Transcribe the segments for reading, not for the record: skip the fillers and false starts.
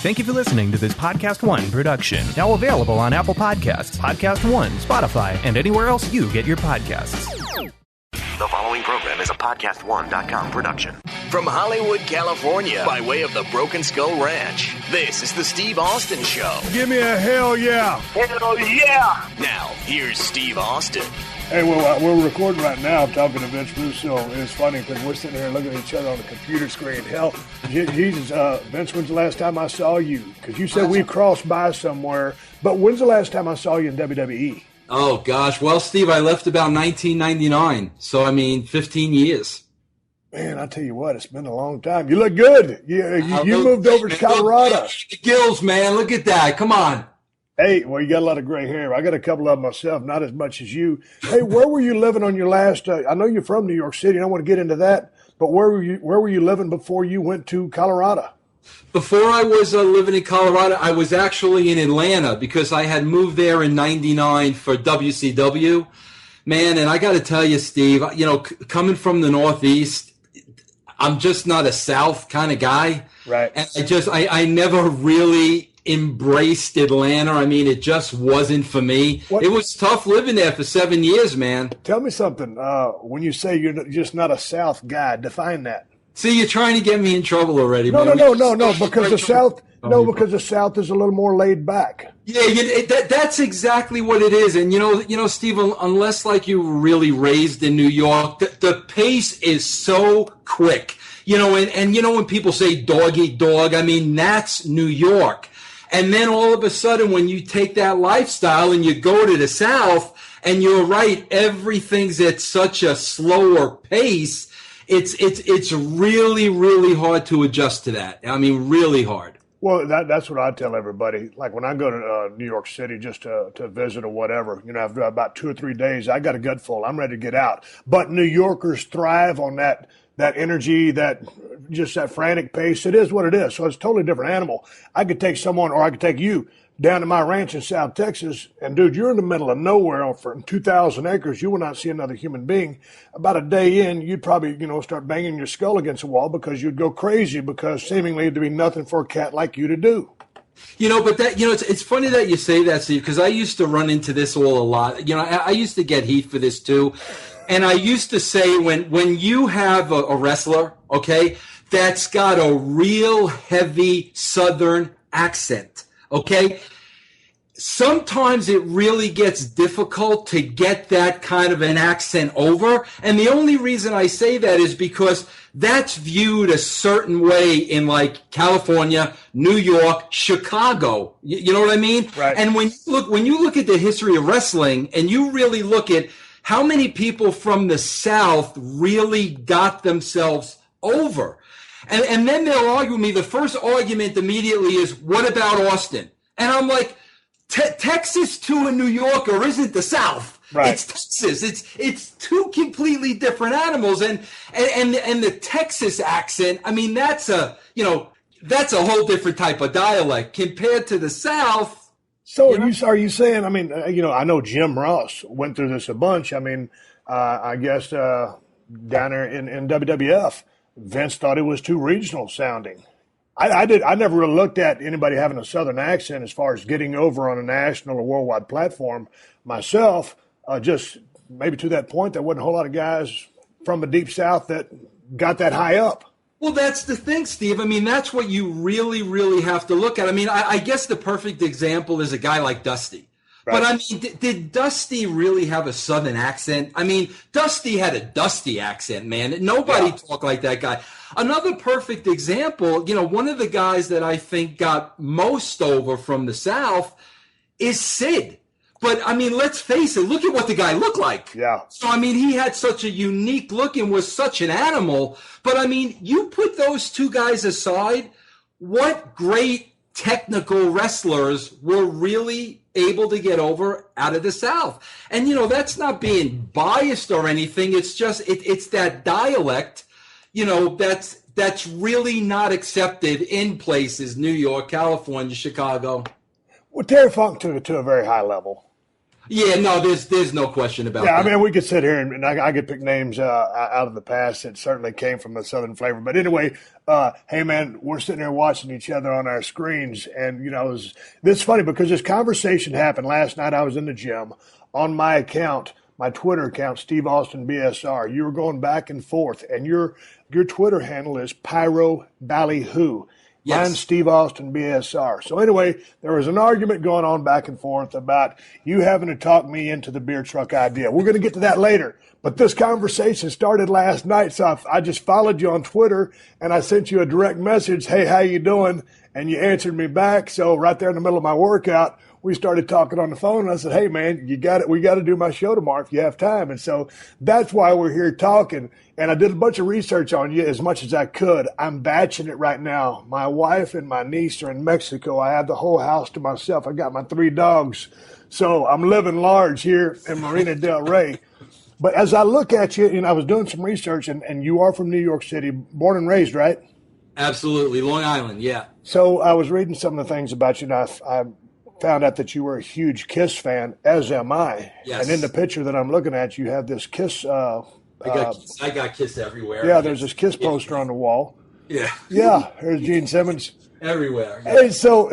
Thank you for listening to this PodcastOne production. Now available on Apple Podcasts, PodcastOne, Spotify, and anywhere else you get your podcasts. The following program is a PodcastOne.com production. From Hollywood, California, by way of the Broken Skull Ranch, this is the Steve Austin Show. Give me a hell yeah. Hell yeah. Now, here's Steve Austin. Hey, we're recording right now. I'm talking to Vince Russo. It's funny because we're sitting here looking at each other on the computer screen. Hell, Jesus, Vince, when's the last time I saw you? Because you said we crossed by somewhere, but when's the last time I saw you in WWE? Oh, gosh. Well, Steve, I left about 1999. So, 15 years. Man, I tell you what, it's been a long time. You look good. You moved over to Colorado. The gills, man. Look at that. Come on. Hey, well, you got a lot of gray hair. I got a couple of them myself, not as much as you. Hey, where were you living on your last? I know you're from New York City, and I want to get into that. But where were you living before you went to Colorado? Before I was living in Colorado, I was actually in Atlanta because I had moved there in '99 for WCW. Man, and I got to tell you, Steve, coming from the Northeast, I'm just not a South kind of guy. Right. And I never really embraced Atlanta. It just wasn't for me. It was tough living there for 7 years, man. Tell me something. When you say you're just not a South guy, define that. See, you're trying to get me in trouble already. No, because the South. No, because the South is a little more laid back. Yeah, that's exactly what it is. And Steve, unless like you were really raised in New York, the pace is so quick. And when people say dog eat dog, that's New York. And then all of a sudden, when you take that lifestyle and you go to the South, and you're right, everything's at such a slower pace. It's really, really hard to adjust to that. Really hard. Well, that's what I tell everybody. Like when I go to New York City just to visit or whatever, after about 2 or 3 days, I got a gut full. I'm ready to get out. But New Yorkers thrive on that energy, that frantic pace. It is what it is. So it's a totally different animal. I could take someone, or I could take you down to my ranch in South Texas, and dude, you're in the middle of nowhere for 2,000 acres. You will not see another human being. About a day in, you'd probably, start banging your skull against the wall because you'd go crazy because seemingly there'd be nothing for a cat like you to do. But it's funny that you say that, Steve, because I used to run into this all a lot. I used to get heat for this too. And I used to say when you have a wrestler, okay, that's got a real heavy Southern accent, okay, sometimes it really gets difficult to get that kind of an accent over. And the only reason I say that is because that's viewed a certain way in like California, New York, Chicago. You know what I mean? Right. And when you look at the history of wrestling and you really look at how many people from the South really got themselves over. And then they'll argue with me. The first argument immediately is, what about Austin? And I'm like, Texas to a New Yorker isn't the South. Right. It's Texas. It's two completely different animals. And the Texas accent, that's a whole different type of dialect compared to the South. So are you saying, I know Jim Ross went through this a bunch. I guess down there in WWF, Vince thought it was too regional sounding. I never really looked at anybody having a Southern accent as far as getting over on a national or worldwide platform. Myself, just maybe to that point, there wasn't a whole lot of guys from the Deep South that got that high up. Well, that's the thing, Steve. That's what you really, really have to look at. I guess the perfect example is a guy like Dusty. Right. But, did Dusty really have a Southern accent? Dusty had a Dusty accent, man. Nobody talked like that guy. Another perfect example, one of the guys that I think got most over from the South is Sid. But, let's face it, look at what the guy looked like. Yeah. So, he had such a unique look and was such an animal. But, you put those two guys aside, what great technical wrestlers were really able to get over out of the South. And, that's not being biased or anything. It's just, it's that dialect, that's really not accepted in places, New York, California, Chicago. Well, Terry Funk took it to a very high level. Yeah, no, there's no question about Yeah, that. I mean, we could sit here and I could pick names out of the past that certainly came from the Southern flavor. But anyway, hey, man, we're sitting here watching each other on our screens. And, this is funny because this conversation happened last night. I was in the gym on my account, my Twitter account, Steve Austin BSR. You were going back and forth, and your Twitter handle is Pyro Ballyhoo. Yes. Mine's Steve Austin BSR. So anyway, there was an argument going on back and forth about you having to talk me into the beer truck idea. We're going to get to that later. But this conversation started last night, so I just followed you on Twitter, and I sent you a direct message, hey, how you doing? And you answered me back. So right there in the middle of my workout, we started talking on the phone, and I said, hey, man, we got to do my show tomorrow if you have time. And so that's why we're here talking. And I did a bunch of research on you as much as I could. I'm batching it right now. My wife and my niece are in Mexico. I have the whole house to myself. I got my 3 dogs. So I'm living large here in Marina del Rey. But as I look at you, I was doing some research, and you are from New York City, born and raised, right? Absolutely. Long Island, yeah. So I was reading some of the things about you, and I found out that you were a huge Kiss fan, as am I. Yes. And in the picture that I'm looking at, you have this Kiss. I got Kiss everywhere. Yeah, there's this Kiss poster on the wall. Yeah. Yeah, there's Gene Simmons. Everywhere. Hey, so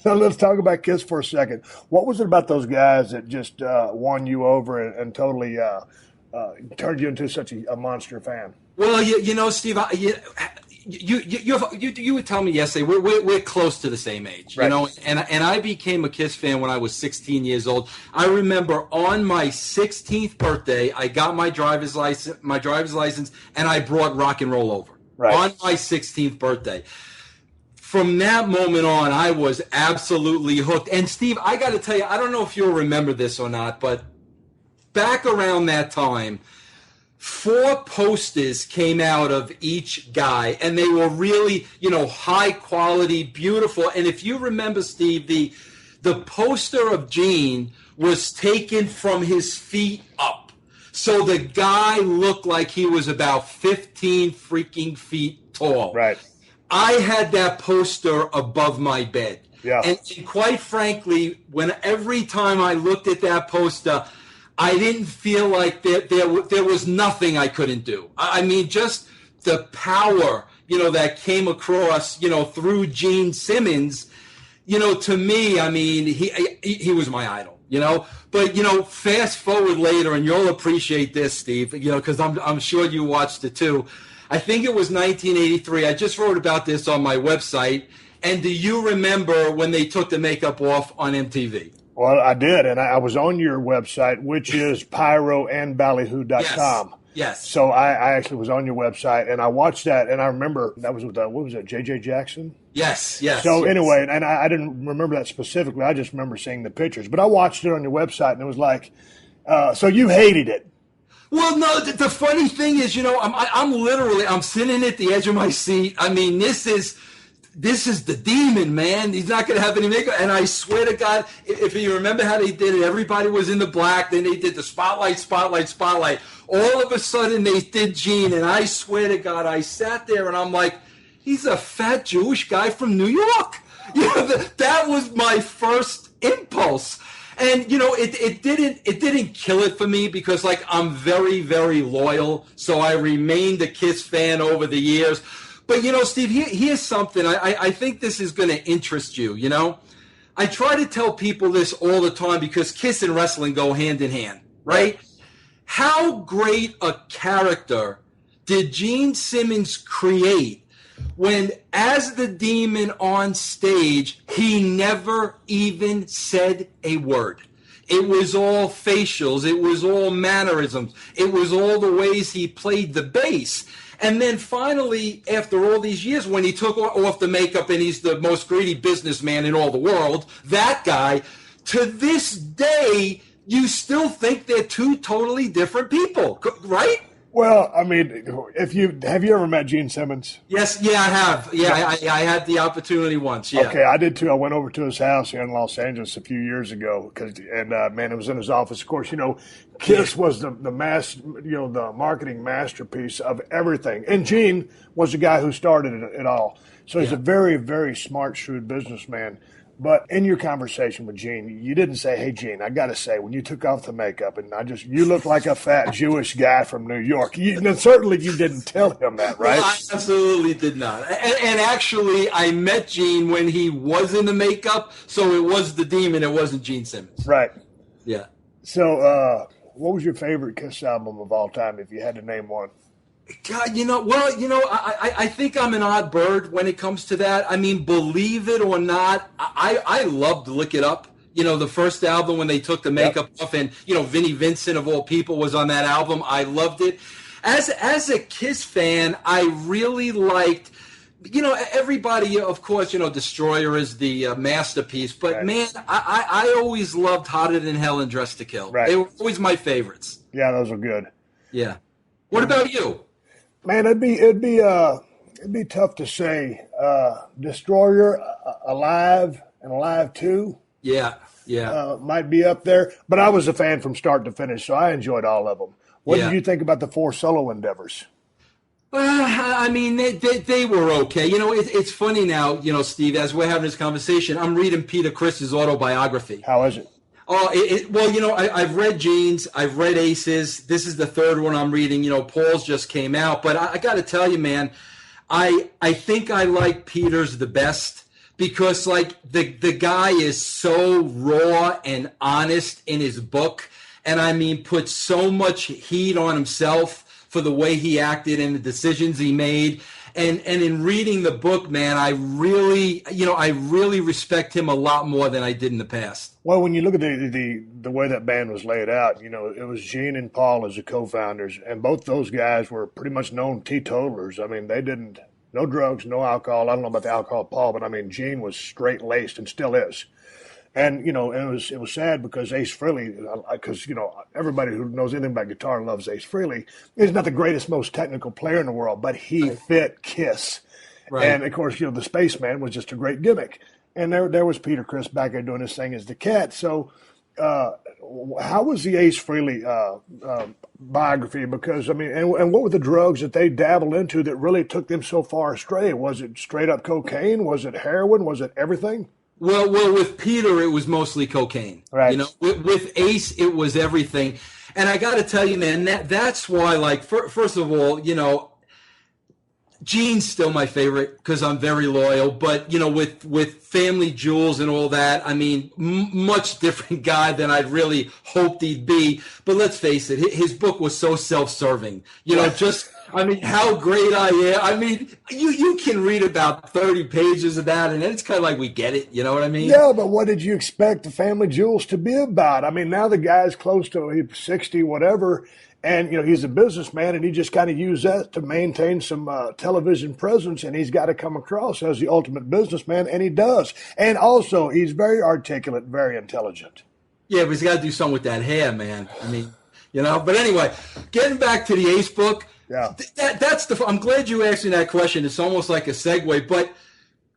let's talk about Kiss for a second. What was it about those guys that just won you over and totally turned you into such a monster fan? Well, Steve, you would tell me yesterday we're close to the same age, right. and I became a Kiss fan when I was 16 years old. I remember on my 16th birthday, I got my driver's license, and I brought Rock and Roll over on my 16th birthday. From that moment on, I was absolutely hooked. And Steve, I got to tell you, I don't know if you'll remember this or not, but back around that time, 4 posters came out of each guy, and they were really, high quality, beautiful. And if you remember, Steve, the poster of Gene was taken from his feet up. So the guy looked like he was about 15 freaking feet tall. Right. I had that poster above my bed. Yeah. And quite frankly, every time I looked at that poster, I didn't feel like there was nothing I couldn't do. I mean, just the power, that came across, through Gene Simmons, to me, I mean, he was my idol, But, fast forward later, and you'll appreciate this, Steve, because I'm sure you watched it too. I think it was 1983. I just wrote about this on my website. And do you remember when they took the makeup off on MTV? Well, I did, and I was on your website, which is pyroandballyhoo.com. Yes. So I actually was on your website, and I watched that, and I remember that was with, what was it, J.J. Jackson? Yes. So anyway, and I didn't remember that specifically. I just remember seeing the pictures. But I watched it on your website, and it was like, so you hated it. Well, no, the funny thing is, I'm sitting at the edge of my seat. I mean, this is the demon, man. He's not going to have any makeup. And I swear to God, if you remember how they did it, everybody was in the black. Then they did the spotlight. All of a sudden, they did Gene. And I swear to God, I sat there and I'm like, he's a fat Jewish guy from New York. That was my first impulse. And, it didn't kill it for me because, I'm very, very loyal. So I remained a Kiss fan over the years. But, Steve, here's something. I think this is going to interest you, I try to tell people this all the time because Kiss and wrestling go hand in hand, right? How great a character did Gene Simmons create when, as the Demon on stage, he never even said a word? It was all facials. It was all mannerisms. It was all the ways he played the bass. And then finally, after all these years, when he took off the makeup and he's the most greedy businessman in all the world, that guy, to this day, you still think they're 2 totally different people, right? Well, I mean, have you ever met Gene Simmons? Yes, I have. Yeah, I had the opportunity once. Yeah. Okay, I did too. I went over to his house here in Los Angeles a few years ago, man, it was in his office. Of course, Kiss was the marketing masterpiece of everything, and Gene was the guy who started it all. So he's a very, very smart, shrewd businessman. But in your conversation with Gene, you didn't say, "Hey, Gene, I got to say, when you took off the makeup and you look like a fat Jewish guy from New York." Certainly you didn't tell him that, right? Well, I absolutely did not. And actually, I met Gene when he was in the makeup, so it was the Demon. It wasn't Gene Simmons. Right. Yeah. So what was your favorite Kiss album of all time, if you had to name one? God, I think I'm an odd bird when it comes to that. I mean, believe it or not, I loved Lick It Up. The first album when they took the makeup off, and Vinnie Vincent of all people was on that album. I loved it. As a Kiss fan, I really liked. Everybody, of course, Destroyer is the masterpiece. But right. Man, I always loved Hotter Than Hell and Dressed to Kill. Right. They were always my favorites. Yeah, those were good. Yeah. What about you? Man, it'd be tough to say. Destroyer, Alive, and Alive 2. Yeah. Might be up there. But I was a fan from start to finish, so I enjoyed all of them. What did you think about the 4 solo endeavors? I mean, they were okay. It's funny now, Steve, as we're having this conversation, I'm reading Peter Criss's autobiography. How is it? Well, I've read Gene's, I've read Ace's. This is the third one I'm reading. Paul's just came out. But I got to tell you, man, I think I like Peter's the best because, like, the guy is so raw and honest in his book. And, I mean, put so much heat on himself for the way he acted and the decisions he made. And in reading the book, man, I really respect him a lot more than I did in the past. Well, when you look at the way that band was laid out, it was Gene and Paul as the co-founders, and both those guys were pretty much known teetotalers. I mean, no drugs, no alcohol. I don't know about the alcohol, Paul, but I mean, Gene was straight-laced and still is. And, it was sad because Ace Frehley, because, everybody who knows anything about guitar loves Ace Frehley. He's not the greatest, most technical player in the world, but he fit Kiss. Right. And, of course, the Spaceman was just a great gimmick. And there was Peter Criss back there doing his thing as the Cat. So how was the Ace Frehley biography? Because, I mean, and what were the drugs that they dabbled into that really took them so far astray? Was it straight up cocaine? Was it heroin? Was it everything? Well, with Peter, it was mostly cocaine. Right. With Ace, it was everything. And I got to tell you, man, that's why, like, first of all, Gene's still my favorite because I'm very loyal. But, with Family Jewels and all that, I mean, much different guy than I'd really hoped he'd be. But let's face it, his book was so self-serving. I mean, how great I am. I mean, you can read about 30 pages of that, and it's kind of like we get it. You know what I mean? Yeah, but what did you expect the Family Jewels to be about? I mean, now the guy's close to 60, whatever, and, he's a businessman, and he just kind of used that to maintain some television presence, and he's got to come across as the ultimate businessman, and he does. And also, he's very articulate, very intelligent. Yeah, but he's got to do something with that hair, man. I mean, But anyway, getting back to the Ace book, yeah, I'm glad you asked me that question. It's almost like a segue. But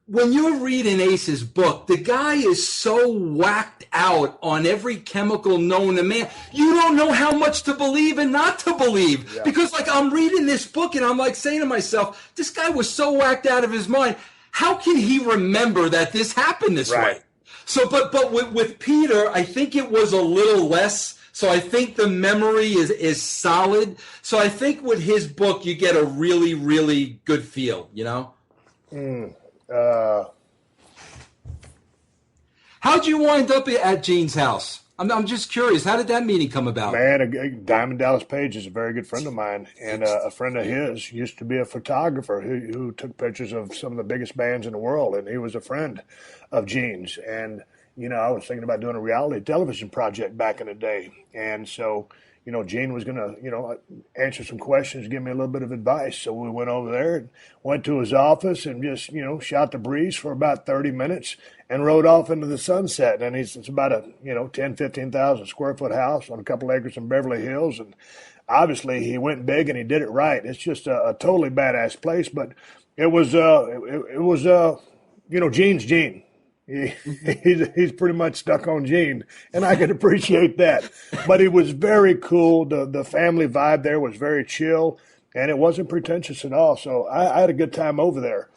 when you're reading Ace's book, the guy is so whacked out on every chemical known to man. You don't know how much to believe and not to believe. Yeah. Because, like, I'm reading this book and I'm like saying to myself, this guy was so whacked out of his mind. How can he remember that this happened this way? So, but with Peter, I think it was a little less. So I think the memory is solid. So I think with his book, you get a really, really good feel, How'd you wind up at Gene's house? I'm just curious. How did that meeting come about? Man, Diamond Dallas Page is a very good friend of mine, and a friend of his used to be a photographer who took pictures of some of the biggest bands in the world, and he was a friend of Gene's. And I was thinking about doing a reality television project back in the day. And so, Gene was going to, answer some questions, give me a little bit of advice. So we went over there and went to his office and just, shot the breeze for about 30 minutes and rode off into the sunset. And it's about a, 10, 15,000 square foot house on a couple acres in Beverly Hills. And obviously he went big and he did it right. It's just a totally badass place. But it was Gene's Gene. He's pretty much stuck on Gene, and I could appreciate that. But it was very cool. The family vibe there was very chill, and it wasn't pretentious at all. So I had a good time over there.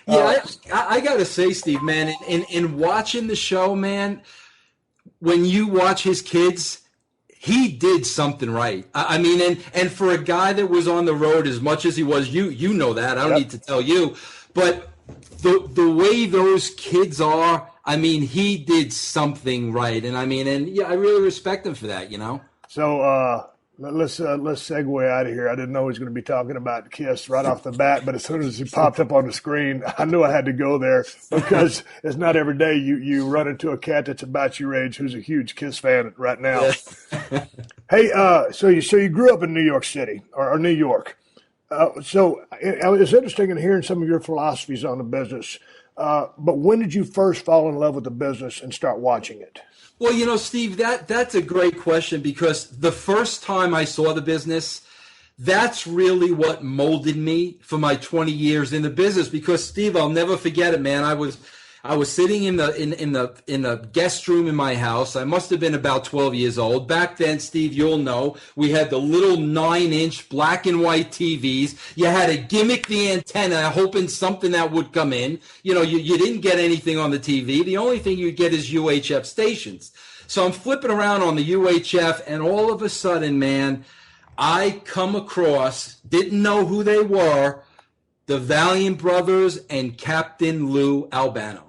Yeah, I got to say, Steve, man, in watching the show, man, when you watch his kids, he did something right. I mean, and for a guy that was on the road as much as he was, you know that. I don't need to tell you. But the way those kids are, I mean, he did something right. And I mean, and yeah, I really respect him for that, you know? So, let's segue out of here. I didn't know he was going to be talking about Kiss right off the bat, but as soon as he popped up on the screen, I knew I had to go there because it's not every day you run into a cat that's about your age who's a huge Kiss fan right now. Hey, so you grew up in New York City or New York. So it's interesting in hearing some of your philosophies on the business. But when did you first fall in love with the business and start watching it? Well, you know, Steve, that's a great question because the first time I saw the business, that's really what molded me for my 20 years in the business. Because Steve, I'll never forget it, man. I was sitting in the guest room in my house. I must have been about 12 years old. Back then, Steve, you'll know, we had the little 9-inch black and white TVs. You had to gimmick the antenna, hoping something that would come in. You know, you didn't get anything on the TV. The only thing you'd get is UHF stations. So I'm flipping around on the UHF, and all of a sudden, man, I come across, didn't know who they were, the Valiant Brothers and Captain Lou Albano.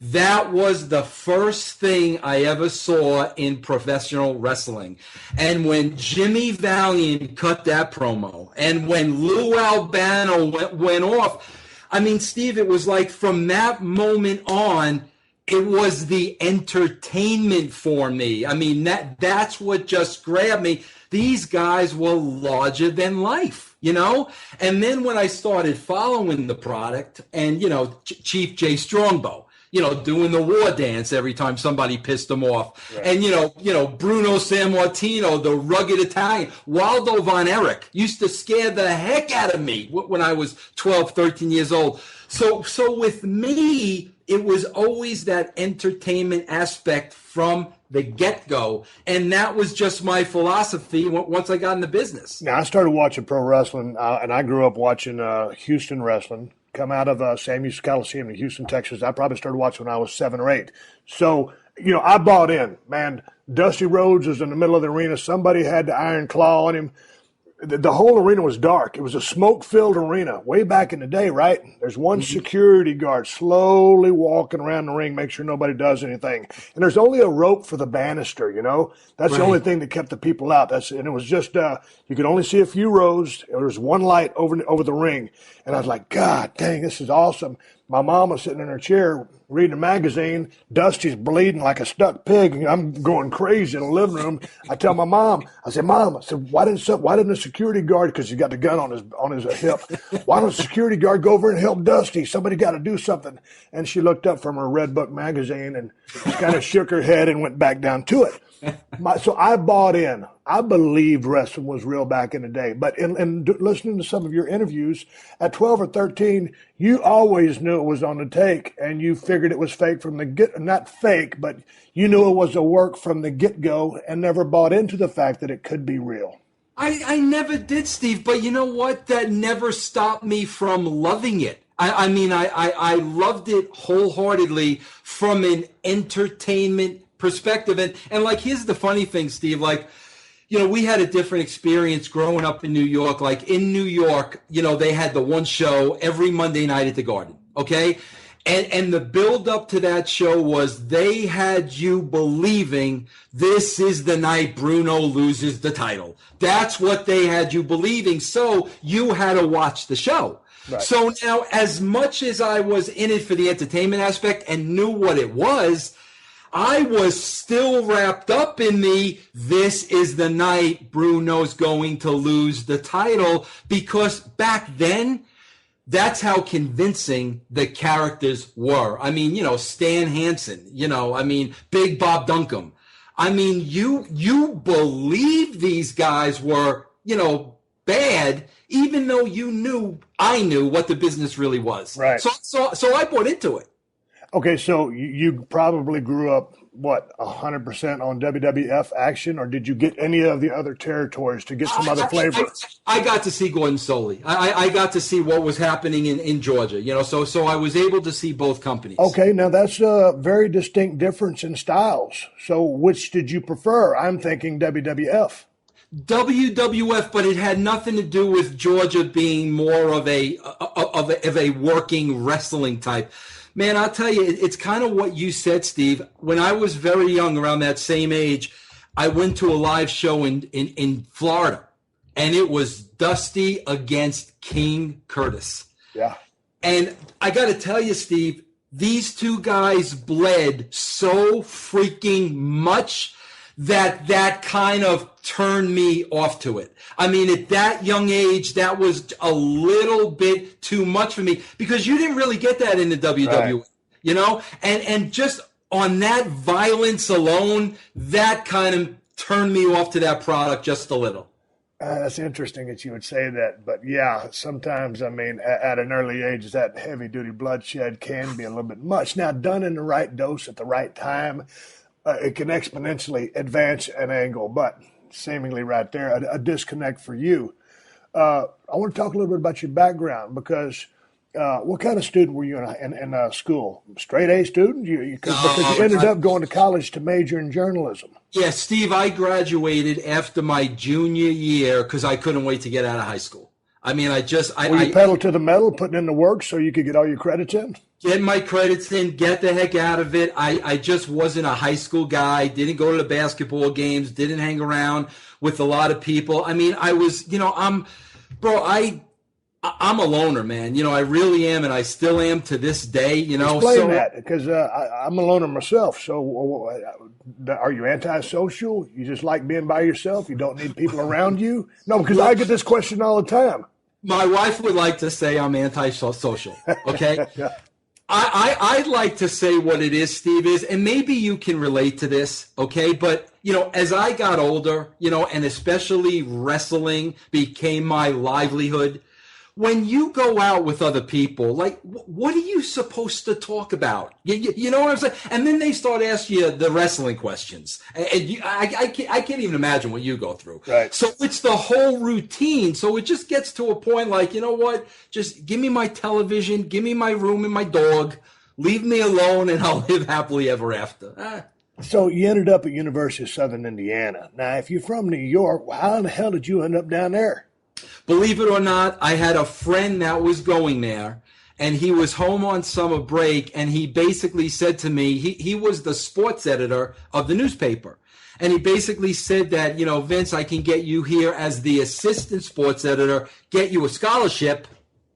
That was the first thing I ever saw in professional wrestling. And when Jimmy Valiant cut that promo, and when Lou Albano went off, I mean, Steve, it was like from that moment on, it was the entertainment for me. I mean, that's what just grabbed me. These guys were larger than life, you know? And then when I started following the product and, you know, Chief Jay Strongbow, you know, doing the war dance every time somebody pissed him off. Right. And, you know, Bruno Sammartino, the rugged Italian. Waldo Von Erich used to scare the heck out of me when I was 12, 13 years old. So with me, it was always that entertainment aspect from the get-go. And that was just my philosophy once I got in the business. Now, I started watching pro wrestling, and I grew up watching Houston wrestling. Come out of Sam Houston Coliseum in Houston, Texas. I probably started watching when I was 7 or 8. So, you know, I bought in. Man, Dusty Rhodes was in the middle of the arena. Somebody had the iron claw on him. The whole arena was dark. It was a smoke-filled arena way back in the day, right? There's one security guard slowly walking around the ring, make sure nobody does anything. And there's only a rope for the banister, you know? That's the only thing that kept the people out. And it was just, you could only see a few rows. There was one light over the ring. And I was like, God dang, this is awesome. My mom was sitting in her chair reading a magazine. Dusty's bleeding like a stuck pig. I'm going crazy in the living room. I tell my mom, I said, why didn't the security guard, because he's got the gun on his hip, why don't the security guard go over and help Dusty? Somebody got to do something. And she looked up from her Red Book magazine and just kind of shook her head and went back down to it. So I bought in. I believed wrestling was real back in the day. But in listening to some of your interviews, at 12 or 13, you always knew it was on the take, and you figured it was fake from the not fake, but you knew it was a work from the get-go and never bought into the fact that it could be real. I never did, Steve, but you know what? That never stopped me from loving it. I mean, I loved it wholeheartedly from an entertainment perspective. And like, here's the funny thing, Steve, like, you know, we had a different experience growing up in New York. Like in New York, you know, they had the one show every Monday night at the Garden. Okay. And the build up to that show was they had you believing this is the night Bruno loses the title. That's what they had you believing. So you had to watch the show. Right. So now, as much as I was in it for the entertainment aspect and knew what it was, I was still wrapped up in this is the night Bruno's going to lose the title, because back then, that's how convincing the characters were. I mean, you know, Stan Hansen, you know, I mean, Big Bob Duncombe. I mean, you believe these guys were, you know, bad, even though I knew what the business really was. Right. So I bought into it. Okay, so you probably grew up, what, 100% on WWF action, or did you get any of the other territories to get some other flavor? I got to see Gordon Soley. I got to see what was happening in Georgia, so I was able to see both companies. Okay, now that's a very distinct difference in styles. So which did you prefer? I'm thinking WWF. WWF, but it had nothing to do with Georgia being more of a working wrestling type. Man, I'll tell you, it's kind of what you said, Steve. When I was very young, around that same age, I went to a live show in Florida, and it was Dusty against King Curtis. Yeah. And I got to tell you, Steve, these two guys bled so freaking much that kind of turned me off to it. I mean, at that young age, that was a little bit too much for me because you didn't really get that in the WWE, right. And just on that violence alone, that kind of turned me off to that product just a little. That's interesting that you would say that, but yeah, sometimes, I mean, at an early age, that heavy-duty bloodshed can be a little bit much. Now, done in the right dose at the right time, it can exponentially advance an angle, but seemingly right there, a disconnect for you. I want to talk a little bit about your background because what kind of student were you in school? Straight A student? Because you ended up going to college to major in journalism. Yeah, Steve, I graduated after my junior year because I couldn't wait to get out of high school. I mean, were you pedal to the metal, putting in the work so you could get all your credits in? Get my credits in, get the heck out of it. I just wasn't a high school guy, didn't go to the basketball games, didn't hang around with a lot of people. I mean, I was, I'm a loner, man. I really am, and I still am to this day, Explain that, because I'm a loner myself. So are you antisocial? You just like being by yourself? You don't need people around you? No, because I get this question all the time. My wife would like to say I'm antisocial, okay? Yeah. I'd like to say what it is, Steve, and maybe you can relate to this, okay? But, as I got older, and especially wrestling became my livelihood, when you go out with other people, like, what are you supposed to talk about? You know what I'm saying? And then they start asking you the wrestling questions. And I can't even imagine what you go through. Right. So it's the whole routine. So it just gets to a point like, you know what? Just give me my television, give me my room and my dog, leave me alone, and I'll live happily ever after. So you ended up at University of Southern Indiana. Now, if you're from New York, how in the hell did you end up down there? Believe it or not, I had a friend that was going there, and he was home on summer break, and he basically said to me, he was the sports editor of the newspaper, and he basically said that, Vince, I can get you here as the assistant sports editor, get you a scholarship.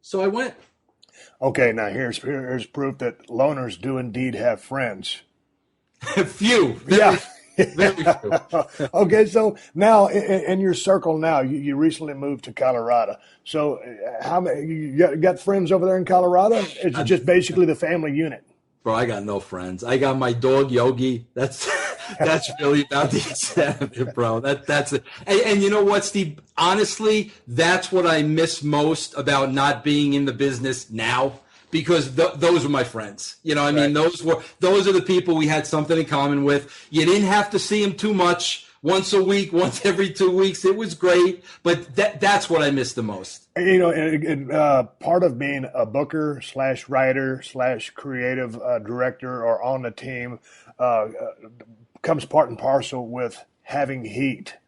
So I went. Okay, now here's proof that loners do indeed have friends. Few. Yeah. Very true. Okay, so now in your circle now, you recently moved to Colorado. So how many you got friends over there in Colorado? Is it just basically the family unit? Bro, I got no friends. I got my dog Yogi. That's really about the extent of it, bro. That's it. And you know what, Steve? Honestly, that's what I miss most about not being in the business now. Because those were my friends. I mean, those are the people we had something in common with. You didn't have to see them too much, once a week, once every 2 weeks. It was great, but that's what I miss the most. Part of being a booker / writer / creative director or on the team comes part and parcel with having heat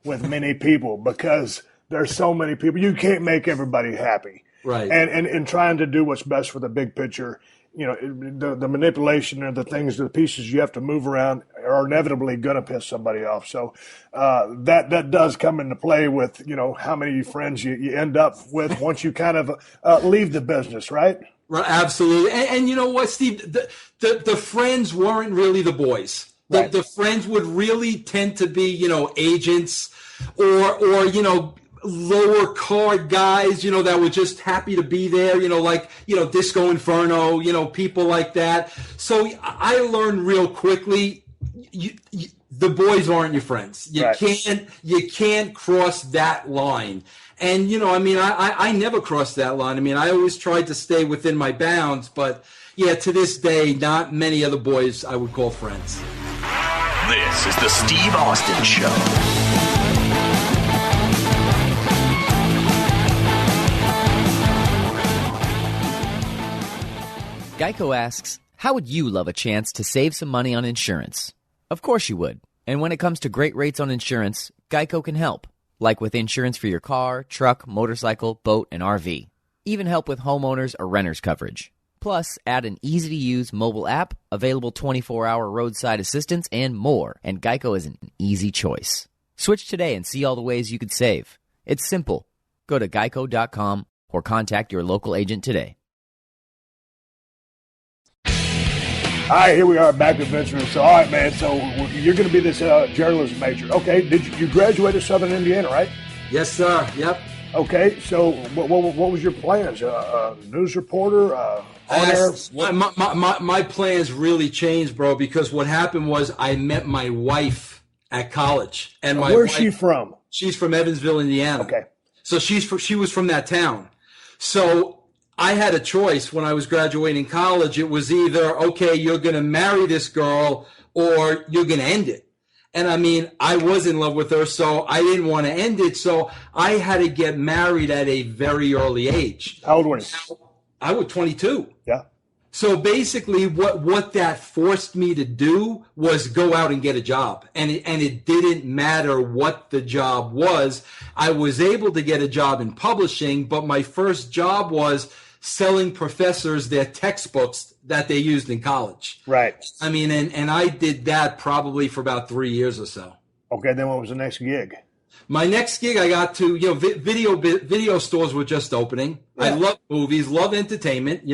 with many people because there's so many people. You can't make everybody happy. Right. And trying to do what's best for the big picture, the manipulation and the pieces you have to move around are inevitably going to piss somebody off. So that does come into play with, how many friends you end up with once you kind of leave the business, right? Right, absolutely. And you know what, Steve? The friends weren't really the boys. Right. The friends would really tend to be, agents or lower card guys, that were just happy to be there, Disco Inferno, people like that. So I learned real quickly, the boys aren't your friends. Right. You can't cross that line. And, I never crossed that line. I always tried to stay within my bounds, but yeah, to this day, not many other boys I would call friends. This is the Steve Austin Show. Geico asks, how would you love a chance to save some money on insurance? Of course you would. And when it comes to great rates on insurance, Geico can help. Like with insurance for your car, truck, motorcycle, boat, and RV. Even help with homeowners or renters coverage. Plus, add an easy-to-use mobile app, available 24-hour roadside assistance, and more. And Geico is an easy choice. Switch today and see all the ways you could save. It's simple. Go to geico.com or contact your local agent today. All right, here we are back with Vince Russo. All right, man, so you're going to be this journalism major. Okay, did you graduate at Southern Indiana, right? Yes, sir. Yep. Okay, so what was your plans? News reporter, on air? My plans really changed, bro, because what happened was I met my wife at college. And where's she from? She's from Evansville, Indiana. Okay. So she was from that town. So I had a choice when I was graduating college. It was either, okay, you're going to marry this girl or you're going to end it. And I was in love with her, so I didn't want to end it. So I had to get married at a very early age. How old were you? I was 22. Yeah. So basically what that forced me to do was go out and get a job. And it didn't matter what the job was. I was able to get a job in publishing, but my first job was selling professors their textbooks that they used in college. Right. And I did that probably for about 3 years or so. Okay, then what was the next gig? My next gig, I got to, video stores were just opening. Yeah. I love movies, love entertainment,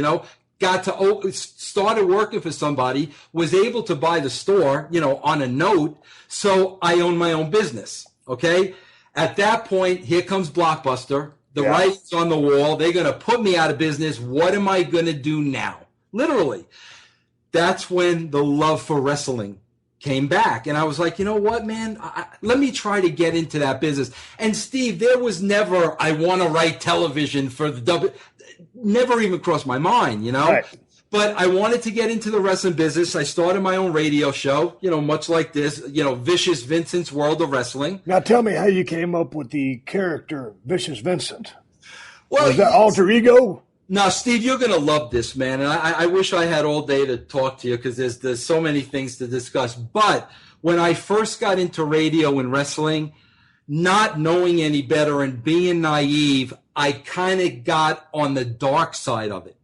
got to started working for somebody, was able to buy the store, on a note. So I own my own business. Okay. At that point, here comes Blockbuster. The writing's on the wall. They're going to put me out of business. What am I going to do now? Literally. That's when the love for wrestling came back. And I was like, you know what, man? Let me try to get into that business. And Steve, there was never, I want to write television for the never even crossed my mind, Right. But I wanted to get into the wrestling business. I started my own radio show, much like this, Vicious Vincent's World of Wrestling. Now tell me how you came up with the character Vicious Vincent. Well, was that alter ego? No, Steve, you're going to love this, man. And I wish I had all day to talk to you because there's so many things to discuss. But when I first got into radio and wrestling, not knowing any better and being naive, I kind of got on the dark side of it.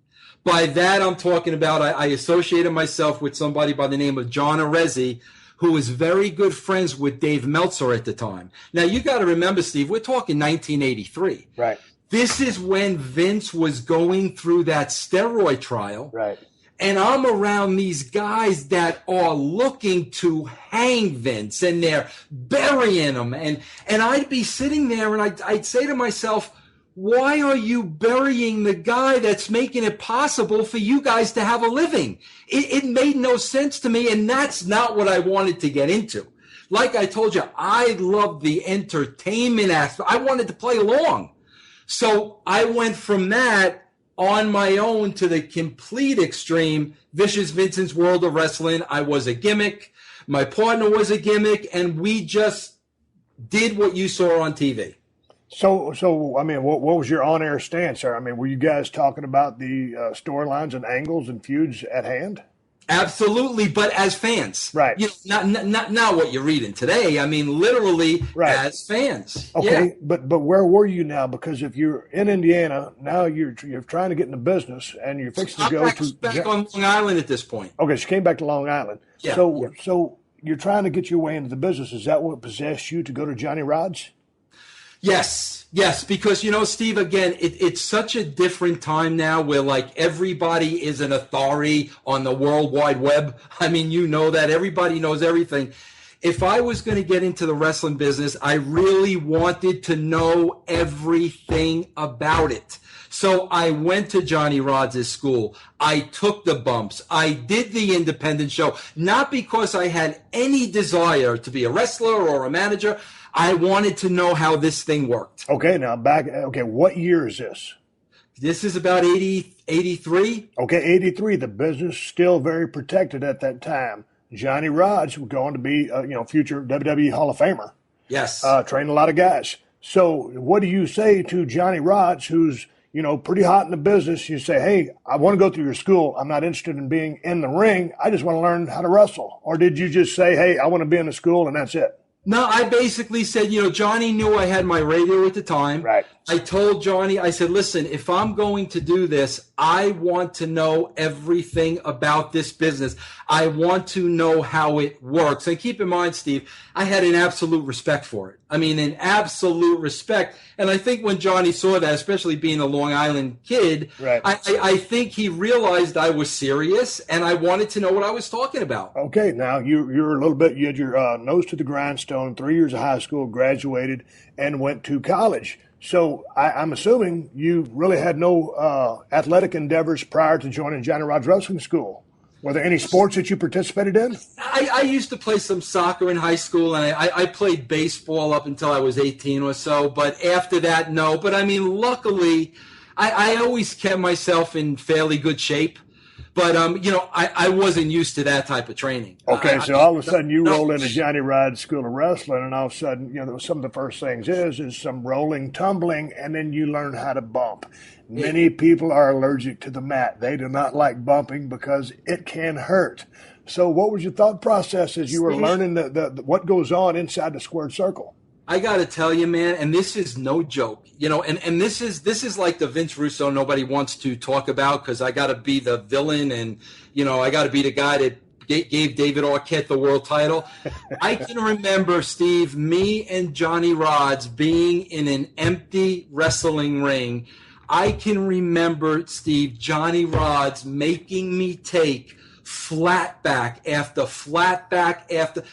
By that, I'm talking about I associated myself with somebody by the name of John Arezzi, who was very good friends with Dave Meltzer at the time. Now, you got to remember, Steve, we're talking 1983. Right. This is when Vince was going through that steroid trial. Right. And I'm around these guys that are looking to hang Vince, and they're burying him. And I'd be sitting there, and I'd say to myself, why are you burying the guy that's making it possible for you guys to have a living? It made no sense to me, and that's not what I wanted to get into. Like I told you, I love the entertainment aspect. I wanted to play along. So I went from that on my own to the complete extreme, Vicious Vincent's World of Wrestling. I was a gimmick. My partner was a gimmick, and we just did what you saw on TV. So what was your on-air stance, sir? Were you guys talking about the storylines and angles and feuds at hand? Absolutely, but as fans, right? Not what you're reading today. Literally, right. As fans. Okay, yeah. But where were you now? Because if you're in Indiana now, you're trying to get into business, and you're fixing to go back on Long Island at this point. Okay, she came back to Long Island. Yeah. So you're trying to get your way into the business. Is that what possessed you to go to Johnny Rod's? Yes, because, Steve, again, it's such a different time now where, everybody is an authority on the World Wide Web. That everybody knows everything. if I was going to get into the wrestling business, I really wanted to know everything about it. So I went to Johnny Rods' school. I took the bumps. I did the independent show, not because I had any desire to be a wrestler or a manager. I wanted to know how this thing worked. Okay, now what year is this? This is about 83. Okay, 83. The business still very protected at that time. Johnny Rods was going to be, future WWE Hall of Famer. Yes. Trained a lot of guys. So what do you say to Johnny Rods, who's, pretty hot in the business? You say, hey, I want to go through your school. I'm not interested in being in the ring. I just want to learn how to wrestle. Or did you just say, hey, I want to be in the school and that's it? No, I basically said, Johnny knew I had my radio at the time. Right. I told Johnny, I said, listen, if I'm going to do this, I want to know everything about this business. I want to know how it works. And keep in mind, Steve, I had an absolute respect for it. I mean, an absolute respect. And I think when Johnny saw that, especially being a Long Island kid, right. I think he realized I was serious and I wanted to know what I was talking about. Okay, now you're a little bit, you had your nose to the grindstone, 3 years of high school, graduated, and went to college. So I'm assuming you really had no athletic endeavors prior to joining Johnny Rods Wrestling School. Were there any sports that you participated in? I used to play some soccer in high school, and I played baseball up until I was 18 or so. But after that, no. But, I mean, luckily, I always kept myself in fairly good shape. But, I wasn't used to that type of training. Okay, so all of a sudden you roll into Johnny Rods School of Wrestling, and all of a sudden, some of the first things is some rolling, tumbling, and then you learn how to bump. Many people are allergic to the mat. They do not like bumping because it can hurt. So what was your thought process as you were learning the what goes on inside the squared circle? I got to tell you, man, and this is no joke, and this is like the Vince Russo nobody wants to talk about because I got to be the villain and, I got to be the guy that gave David Arquette the world title. I can remember, Steve, me and Johnny Rods being in an empty wrestling ring. I can remember, Steve, Johnny Rods making me take flat back after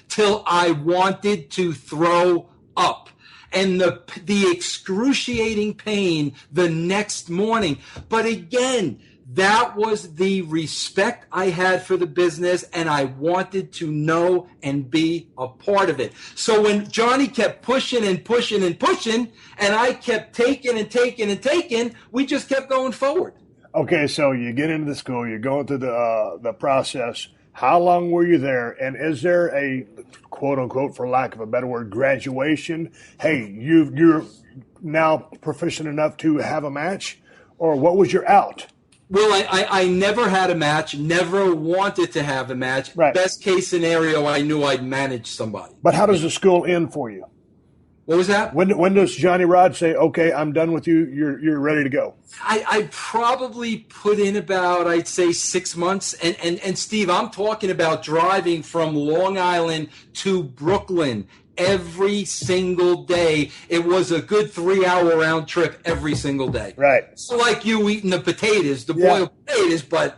till I wanted to throw up, and the excruciating pain the next morning. But again, that was the respect I had for the business, and I wanted to know and be a part of it. So when Johnny kept pushing and pushing and pushing, and I kept taking and taking and taking, we just kept going forward. Okay, so you get into the school, you're going through the process. How long were you there? And is there a, quote unquote, for lack of a better word, graduation? Hey, you're now proficient enough to have a match? Or what was your out? Well, I never had a match, never wanted to have a match. Right. Best case scenario, I knew I'd manage somebody. But how does the school end for you? What was that? When does Johnny Rod say, okay, I'm done with you, you're ready to go? I probably put in about, I'd say, 6 months. And Steve, I'm talking about driving from Long Island to Brooklyn every single day. It was a good 3-hour round trip every single day. Right. It's like you eating the potatoes, the boiled potatoes, but...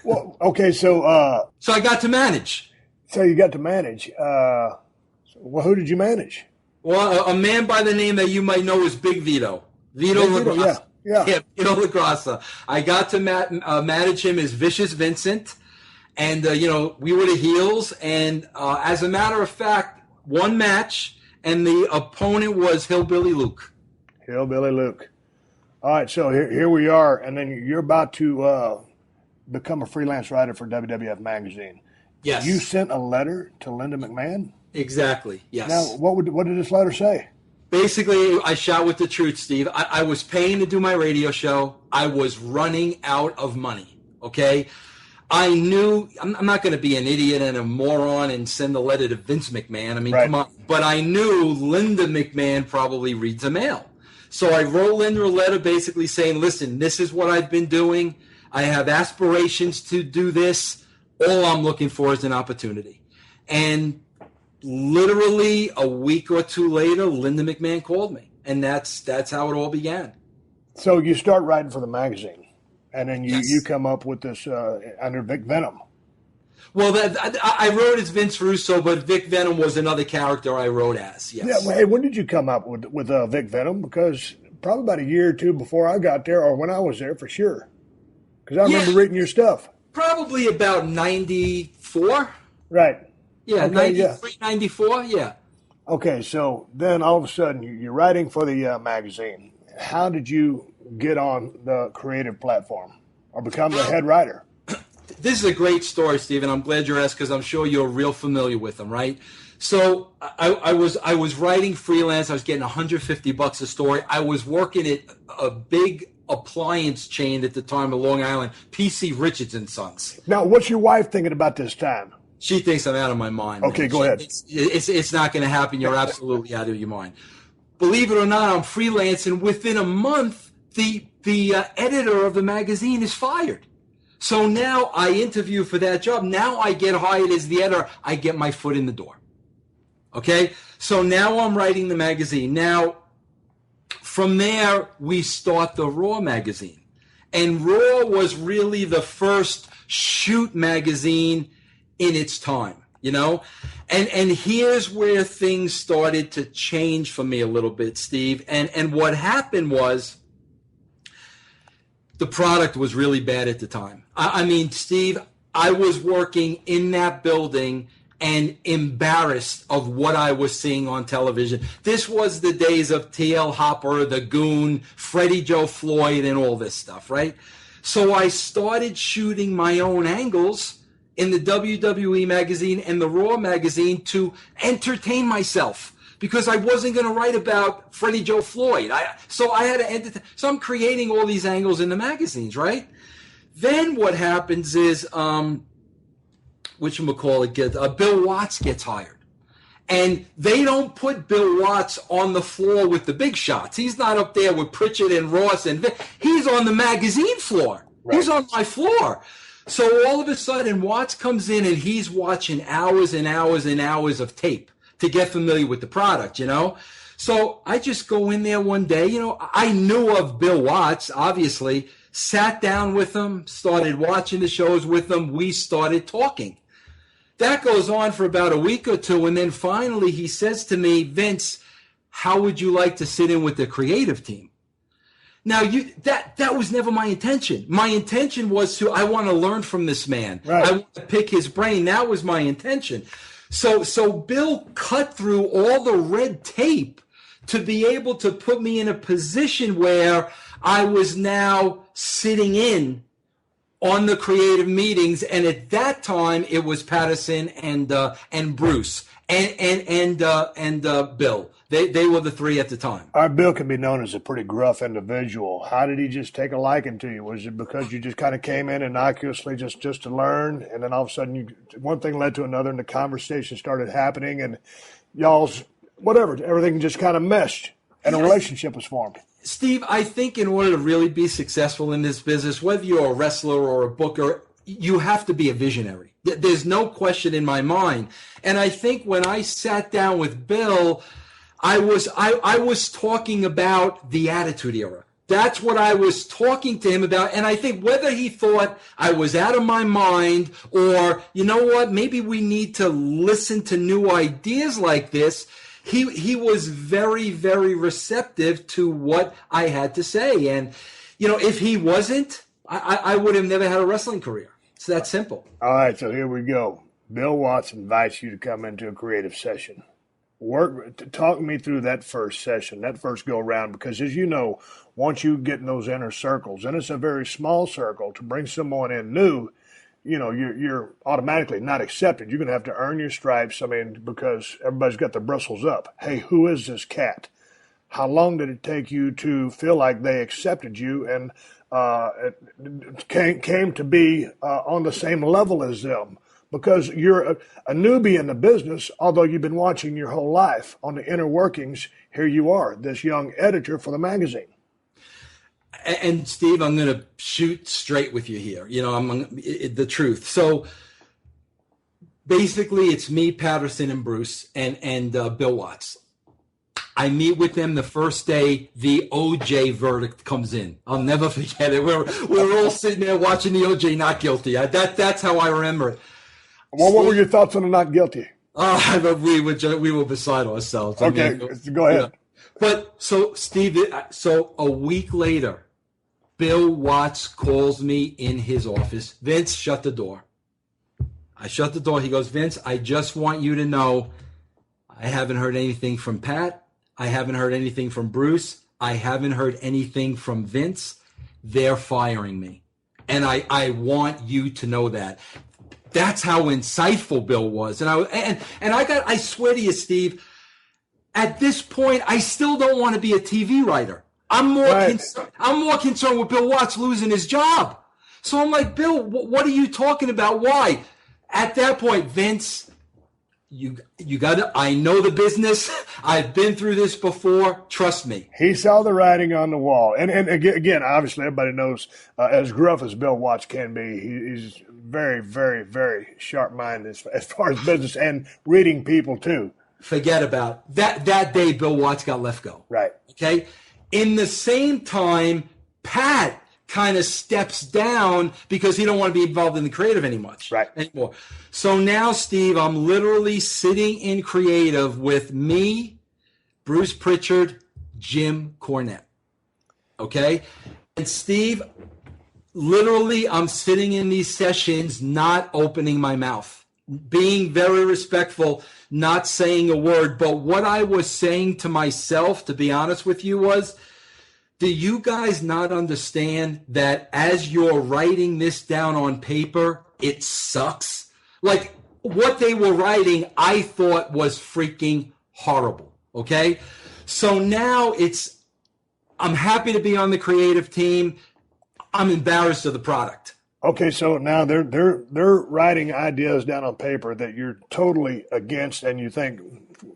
Well, okay, so... so I got to manage. So you got to manage. Well, who did you manage? Well, a man by the name that you might know is Big Vito. Vito LaGrassa. Yeah, Vito LaGrassa. I got to manage him as Vicious Vincent. And, we were the heels. And as a matter of fact, one match, and the opponent was Hillbilly Luke. Hillbilly Luke. All right, so here we are. And then you're about to become a freelance writer for WWF Magazine. Yes. You sent a letter to Linda McMahon? Exactly, yes. Now, what did this letter say? Basically, I shot with the truth, Steve. I was paying to do my radio show. I was running out of money, okay? I knew I'm not going to be an idiot and a moron and send a letter to Vince McMahon. I mean, right. Come on. But I knew Linda McMahon probably reads a mail. So I wrote Linda a letter basically saying, listen, this is what I've been doing. I have aspirations to do this. All I'm looking for is an opportunity. And literally a week or two later, Linda McMahon called me, and that's how it all began. So you start writing for the magazine, and then you Yes. come up with this under Vic Venom. Well, I wrote as Vince Russo, but Vic Venom was another character I wrote as. Yes. Yeah. Well, hey, when did you come up with Vic Venom? Because probably about a year or two before I got there, or when I was there for sure. Because I remember reading your stuff. Probably about 94. Right. Yeah, okay, 93, 94, yeah. Okay, so then all of a sudden you're writing for the magazine. How did you get on the creative platform or become the head writer? This is a great story, Stephen. I'm glad you're asked because I'm sure you're real familiar with them, right? So I was writing freelance. I was getting $150 a story. I was working at a big appliance chain at the time of Long Island, PC Richards and Sons. Now, what's your wife thinking about this time? She thinks I'm out of my mind. Okay, go ahead. It's not going to happen. You're absolutely out of your mind. Believe it or not, I'm freelancing. Within a month, the editor of the magazine is fired. So now I interview for that job. Now I get hired as the editor. I get my foot in the door. Okay? So now I'm writing the magazine. Now, from there, we start the Raw magazine. And Raw was really the first shoot magazine in its time, you know? And here's where things started to change for me a little bit, Steve. And what happened was the product was really bad at the time. I mean, Steve, I was working in that building and embarrassed of what I was seeing on television. This was the days of T.L. Hopper, The Goon, Freddie Joe Floyd, and all this stuff, right? So I started shooting my own angles in the WWE magazine and the Raw magazine to entertain myself because I wasn't going to write about Freddie Joe Floyd. So I had to entertain. So I'm creating all these angles in the magazines, right? Then what happens is, Bill Watts gets hired. And they don't put Bill Watts on the floor with the big shots. He's not up there with Pritchard and Ross and Vic. He's on the magazine floor. Right. He's on my floor. So all of a sudden, Watts comes in and he's watching hours and hours and hours of tape to get familiar with the product, you know? So I just go in there one day, you know, I knew of Bill Watts, obviously, sat down with him, started watching the shows with him. We started talking. That goes on for about a week or two, and then finally he says to me, Vince, how would you like to sit in with the creative team? Now, that was never my intention. My intention was I want to learn from this man. Right. I want to pick his brain. That was my intention. So Bill cut through all the red tape to be able to put me in a position where I was now sitting in on the creative meetings, and at that time it was Patterson and Bruce and Bill. They were the three at the time. Our Bill can be known as a pretty gruff individual. How did he just take a liking to you? Was it because you just kind of came in innocuously just to learn, and then all of a sudden one thing led to another, and the conversation started happening, and y'all's everything just kind of meshed, and a relationship was formed? Steve, I think in order to really be successful in this business, whether you're a wrestler or a booker, you have to be a visionary. There's no question in my mind. And I think when I sat down with Bill, I was talking about the Attitude Era. That's what I was talking to him about. And I think whether he thought I was out of my mind or, you know what, maybe we need to listen to new ideas like this, he was very, very receptive to what I had to say. And, you know, if he wasn't, I would have never had a wrestling career. It's that simple. All right, so here we go. Bill Watts invites you to come into a creative session. Talk me through that first session, that first go around, because as you know, once you get in those inner circles, and it's a very small circle, to bring someone in new, you know, you're automatically not accepted. You're going to have to earn your stripes. I mean, because everybody's got their bristles up. Hey, who is this cat? How long did it take you to feel like they accepted you and it came to be on the same level as them? Because you're a newbie in the business, although you've been watching your whole life on the inner workings. Here you are, this young editor for the magazine. And Steve, I'm going to shoot straight with you here. You know, the truth. So basically, it's me, Patterson, and Bruce, and Bill Watts. I meet with them the first day the OJ verdict comes in. I'll never forget it. We're all sitting there watching the OJ not guilty. That's how I remember it. Well, what were your thoughts on the not guilty? We were beside ourselves. Okay, go ahead. You know. But so, Steve, so a week later, Bill Watts calls me in his office. Vince, shut the door. I shut the door. He goes, Vince, I just want you to know I haven't heard anything from Pat. I haven't heard anything from Bruce. I haven't heard anything from Vince. They're firing me. And I want you to know that. That's how insightful Bill was. And I swear to you, Steve, at this point, I still don't want to be a TV writer. I'm more concerned with Bill Watts losing his job. So I'm like, Bill, what are you talking about? Why? At that point, Vince, you got to, I know the business. I've been through this before. Trust me. He saw the writing on the wall. And again, obviously, everybody knows as gruff as Bill Watts can be, he's very, very, very sharp-minded as far as business and reading people, too. Forget about that day Bill Watts got left go. Right. Okay. In the same time, Pat kind of steps down because he don't want to be involved in the creative anymore. So now, Steve, I'm literally sitting in creative with me, Bruce Pritchard, Jim Cornette. Okay? And Steve, literally, I'm sitting in these sessions not opening my mouth, being very respectful, not saying a word. But what I was saying to myself, to be honest with you, was, do you guys not understand that as you're writing this down on paper, it sucks? Like, what they were writing, I thought was freaking horrible, okay? So now I'm happy to be on the creative team. I'm embarrassed of the product. Okay, so now they're writing ideas down on paper that you're totally against and you think,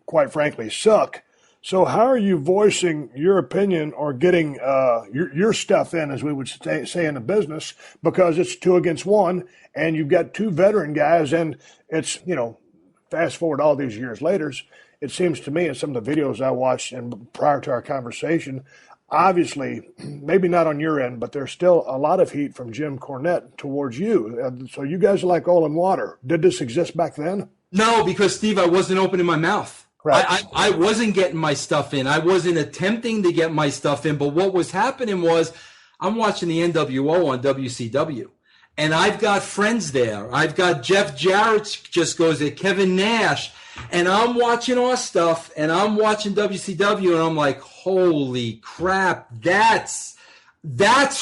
quite frankly, suck. So how are you voicing your opinion or getting your stuff in, as we would say in the business, because it's 2 against 1 and you've got 2 veteran guys, and it's, fast forward all these years later, it seems to me in some of the videos I watched and prior to our conversation, obviously, maybe not on your end, but there's still a lot of heat from Jim Cornette towards you. So you guys are like oil and water. Did this exist back then? No, because, Steve, I wasn't opening my mouth. Right. I wasn't getting my stuff in. I wasn't attempting to get my stuff in. But what was happening was I'm watching the NWO on WCW. And I've got friends there. I've got Jeff Jarrett just goes there, Kevin Nash. And I'm watching our stuff, and I'm watching WCW, and I'm like, holy crap, that's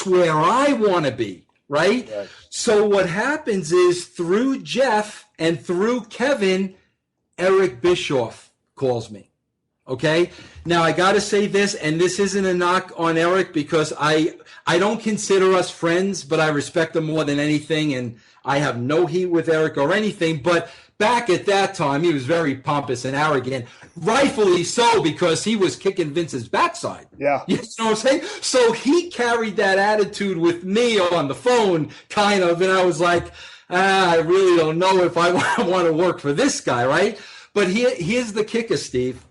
where I want to be, right? So what happens is through Jeff and through Kevin, Eric Bischoff calls me. Okay? Now, I got to say this, and this isn't a knock on Eric because I don't consider us friends, but I respect him more than anything, and I have no heat with Eric or anything. But back at that time, he was very pompous and arrogant, rightfully so, because he was kicking Vince's backside. Yeah. You know what I'm saying? So he carried that attitude with me on the phone, kind of, and I was like, I really don't know if I want to work for this guy, right? But here's the kicker, Steve.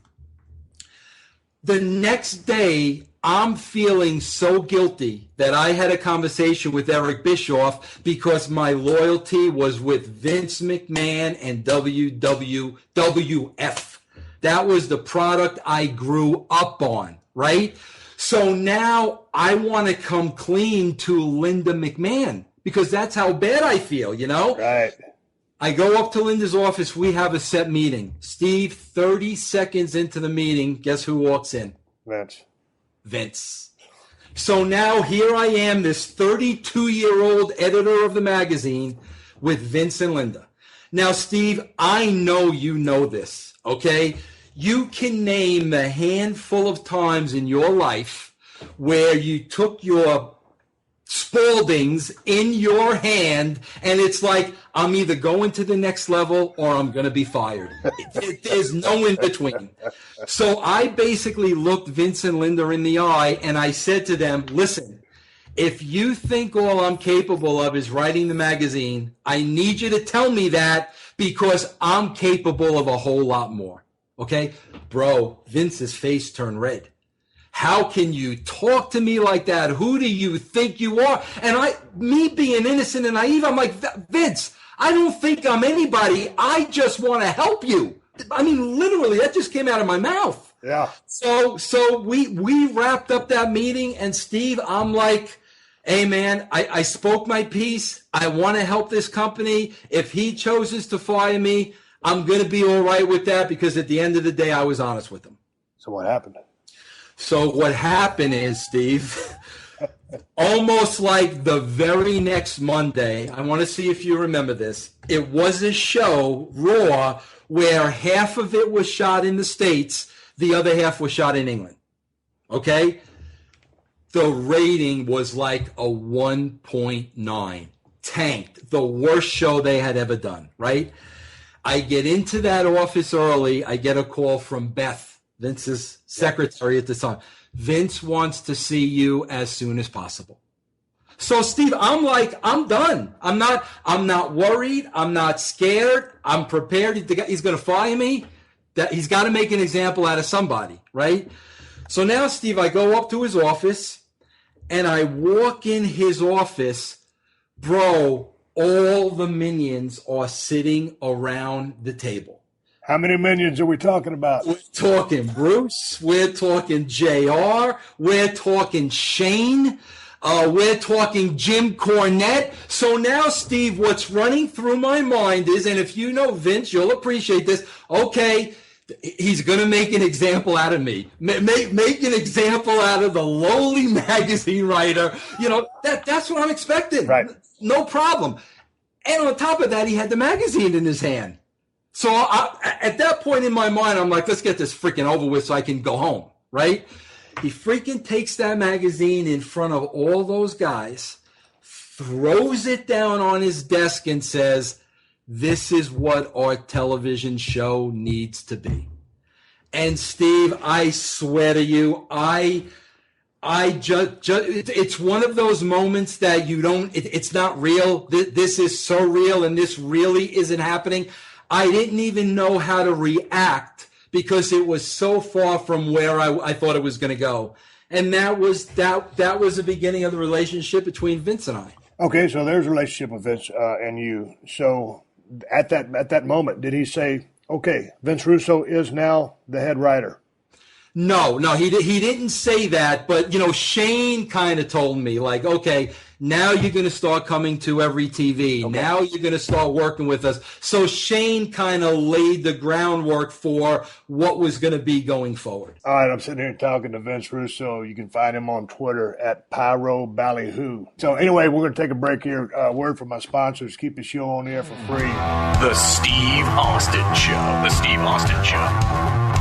The next day, I'm feeling so guilty that I had a conversation with Eric Bischoff because my loyalty was with Vince McMahon and WWF. That was the product I grew up on, right? So now I want to come clean to Linda McMahon because that's how bad I feel, Right. I go up to Linda's office. We have a set meeting. Steve, 30 seconds into the meeting, guess who walks in? Vince. So now here I am, this 32-year-old editor of the magazine with Vince and Linda. Now, Steve, I know you know this, okay? You can name the handful of times in your life where you took your Spaldings in your hand, and it's like, I'm either going to the next level or I'm going to be fired. There's no in between. So I basically looked Vince and Linda in the eye, and I said to them, listen, if you think all I'm capable of is writing the magazine, I need you to tell me that because I'm capable of a whole lot more. Okay? Bro, Vince's face turned red. How can you talk to me like that? Who do you think you are? And me being innocent and naive, I'm like, Vince, I don't think I'm anybody. I just want to help you. I mean, literally, that just came out of my mouth. Yeah. So we wrapped up that meeting, and Steve, I'm like, hey, man, I spoke my piece. I want to help this company. If he chooses to fire me, I'm going to be all right with that, because at the end of the day, I was honest with him. So what happened? So what happened is, Steve, almost like the very next Monday, I want to see if you remember this, it was a show, Raw, where half of it was shot in the States, the other half was shot in England. Okay? The rating was like a 1.9. Tanked. The worst show they had ever done, right? I get into that office early. I get a call from Beth, Vince's secretary at the time. Vince wants to see you as soon as possible. So, Steve, I'm like, I'm done. I'm not worried. I'm not scared. I'm prepared. He's going to fire me. That he's got to make an example out of somebody, right? So now, Steve, I go up to his office, and I walk in his office. Bro, all the minions are sitting around the table. How many minions are we talking about? We're talking Bruce. We're talking JR. We're talking Shane. We're talking Jim Cornette. So now, Steve, what's running through my mind is, and if you know Vince, you'll appreciate this. Okay, he's going to make an example out of me. Make an example out of the lowly magazine writer. You know, that's what I'm expecting. Right. No problem. And on top of that, he had the magazine in his hand. So at that point in my mind, I'm like, let's get this freaking over with so I can go home, right? He freaking takes that magazine in front of all those guys, throws it down on his desk, and says, this is what our television show needs to be. And Steve, I swear to you, I just it's one of those moments that you don't, it's not real. This is so real, and this really isn't happening. I didn't even know how to react because it was so far from where I thought it was going to go. And that was the beginning of the relationship between Vince and I. Okay, so there's a relationship with Vince and you. So at that moment, did he say, okay, Vince Russo is now the head writer? No, he didn't say that, but, you know, Shane kind of told me, like, okay, now you're going to start coming to every TV. Okay. Now you're going to start working with us. So Shane kind of laid the groundwork for what was going to be going forward. All right, I'm sitting here talking to Vince Russo. You can find him on Twitter at Pyro Ballyhoo. So anyway, we're going to take a break here. Word from my sponsors. Keep the show on the air for free. The Steve Austin Show. The Steve Austin Show.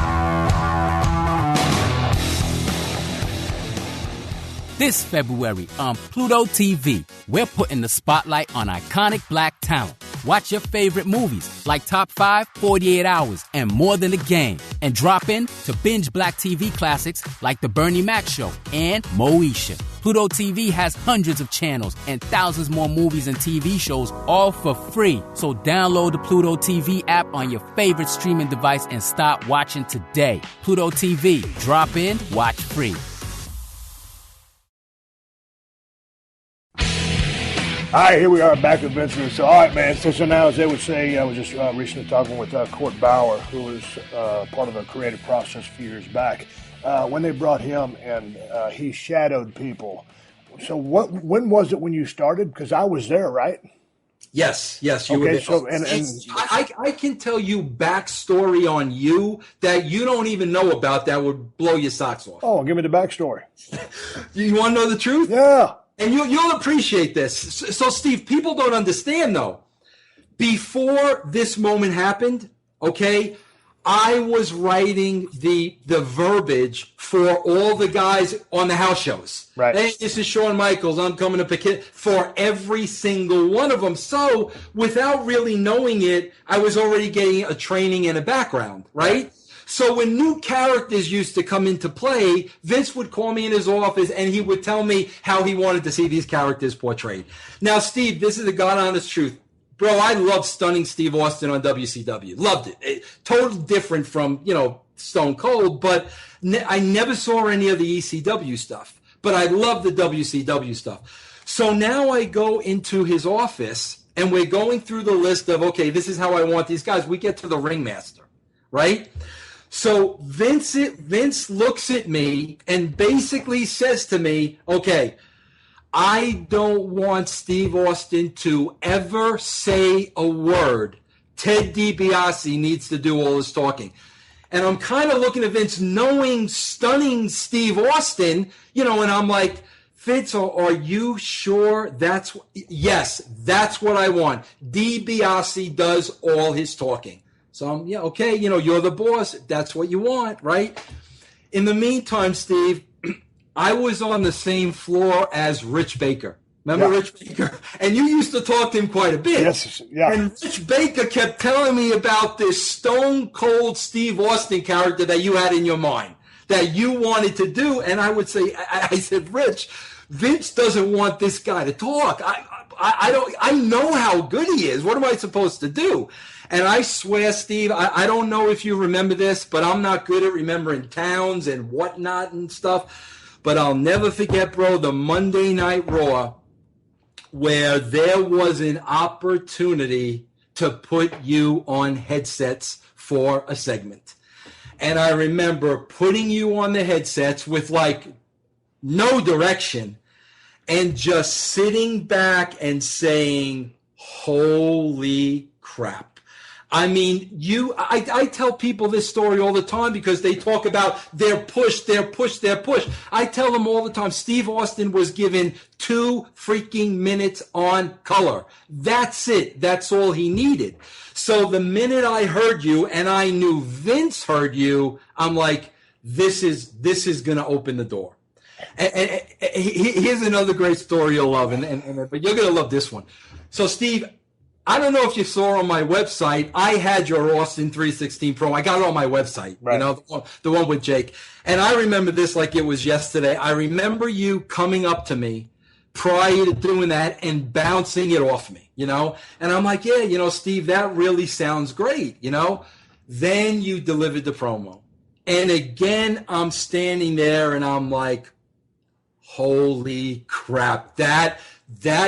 This February on Pluto TV, we're putting the spotlight on iconic black talent. Watch your favorite movies like Top 5, 48 Hours, and More Than a Game. And drop in to binge black TV classics like The Bernie Mac Show and Moesha. Pluto TV has hundreds of channels and thousands more movies and TV shows, all for free. So download the Pluto TV app on your favorite streaming device and start watching today. Pluto TV. Drop in, watch free. All right, here we are back with Vince Russo. All right, man. So now, as they would say, I was just recently talking with Court Bauer, who was part of the creative process a few years back. When they brought him and he shadowed people. So when was it when you started? Because I was there, right? Yes, you were there. So, and I can tell you backstory on you that you don't even know about that would blow your socks off. Oh, give me the backstory. You want to know the truth? Yeah. And you'll appreciate this. So, Steve, people don't understand, though. Before this moment happened, okay, I was writing the verbiage for all the guys on the house shows. Right. Hey, this is Shawn Michaels. I'm coming to pick it for every single one of them. So, without really knowing it, I was already getting a training and a background, right? So when new characters used to come into play, Vince would call me in his office and he would tell me how he wanted to see these characters portrayed. Now, Steve, this is the God-honest truth. Bro, I loved Stunning Steve Austin on WCW. Loved it. Totally different from, Stone Cold, but I never saw any of the ECW stuff. But I love the WCW stuff. So now I go into his office and we're going through the list of, okay, this is how I want these guys. We get to the ringmaster, right? So Vince looks at me and basically says to me, okay, I don't want Steve Austin to ever say a word. Ted DiBiase needs to do all his talking. And I'm kind of looking at Vince, knowing stunning Steve Austin, and I'm like, Vince, are you sure yes, that's what I want. DiBiase does all his talking. So I'm, yeah, okay, you're the boss. That's what you want, right? In the meantime, Steve, I was on the same floor as Rich Baker. Remember Rich Baker? And you used to talk to him quite a bit. Yes, yeah. And Rich Baker kept telling me about this stone cold Steve Austin character that you had in your mind, that you wanted to do. And I would say, I said, Rich, Vince doesn't want this guy to talk. I know how good he is. What am I supposed to do? And I swear, Steve, I don't know if you remember this, but I'm not good at remembering towns and whatnot and stuff. But I'll never forget, bro, the Monday Night Raw where there was an opportunity to put you on headsets for a segment. And I remember putting you on the headsets with like no direction and just sitting back and saying, holy crap. I mean, I tell people this story all the time because they talk about their push. I tell them all the time, Steve Austin was given 2 freaking minutes on color. That's it. That's all he needed. So the minute I heard you and I knew Vince heard you, I'm like, this is going to open the door. And here's another great story you'll love, but you're going to love this one. So, Steve, I don't know if you saw on my website, I had your Austin 316 Pro. I got it on my website, right. The one with Jake. And I remember this like it was yesterday. I remember you coming up to me prior to doing that and bouncing it off me, And I'm like, yeah, Steve, that really sounds great, Then you delivered the promo. And again, I'm standing there and I'm like, holy crap, that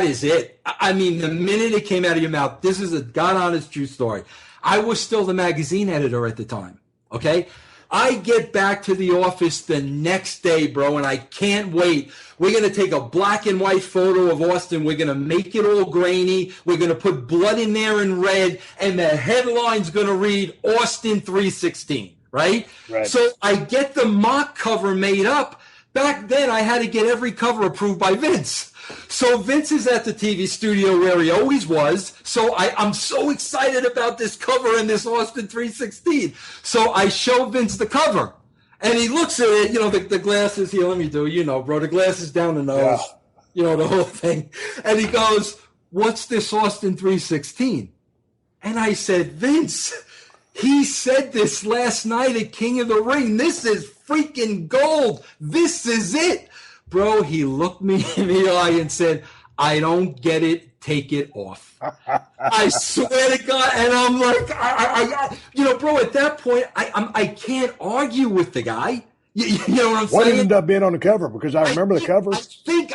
is it. I mean, the minute it came out of your mouth, this is a God-honest true story. I was still the magazine editor at the time, okay? I get back to the office the next day, bro, and I can't wait. We're going to take a black and white photo of Austin. We're going to make it all grainy. We're going to put blood in there in red, and the headline's going to read Austin 316, right? So I get the mock cover made up. Back then, I had to get every cover approved by Vince. So Vince is at the TV studio where he always was. So I'm so excited about this cover and this Austin 316. So I show Vince the cover. And he looks at it, the glasses here. Let me do, bro, the glasses down the nose. Yeah. The whole thing. And he goes, what's this Austin 316? And I said, Vince, he said this last night at King of the Ring. This is freaking gold. This is it. Bro, he looked me in the eye and said, I don't get it. Take it off. I swear to God. And I'm like, bro, at that point, I can't argue with the guy. You know what I'm saying? What ended up being on the cover? Because I remember the cover.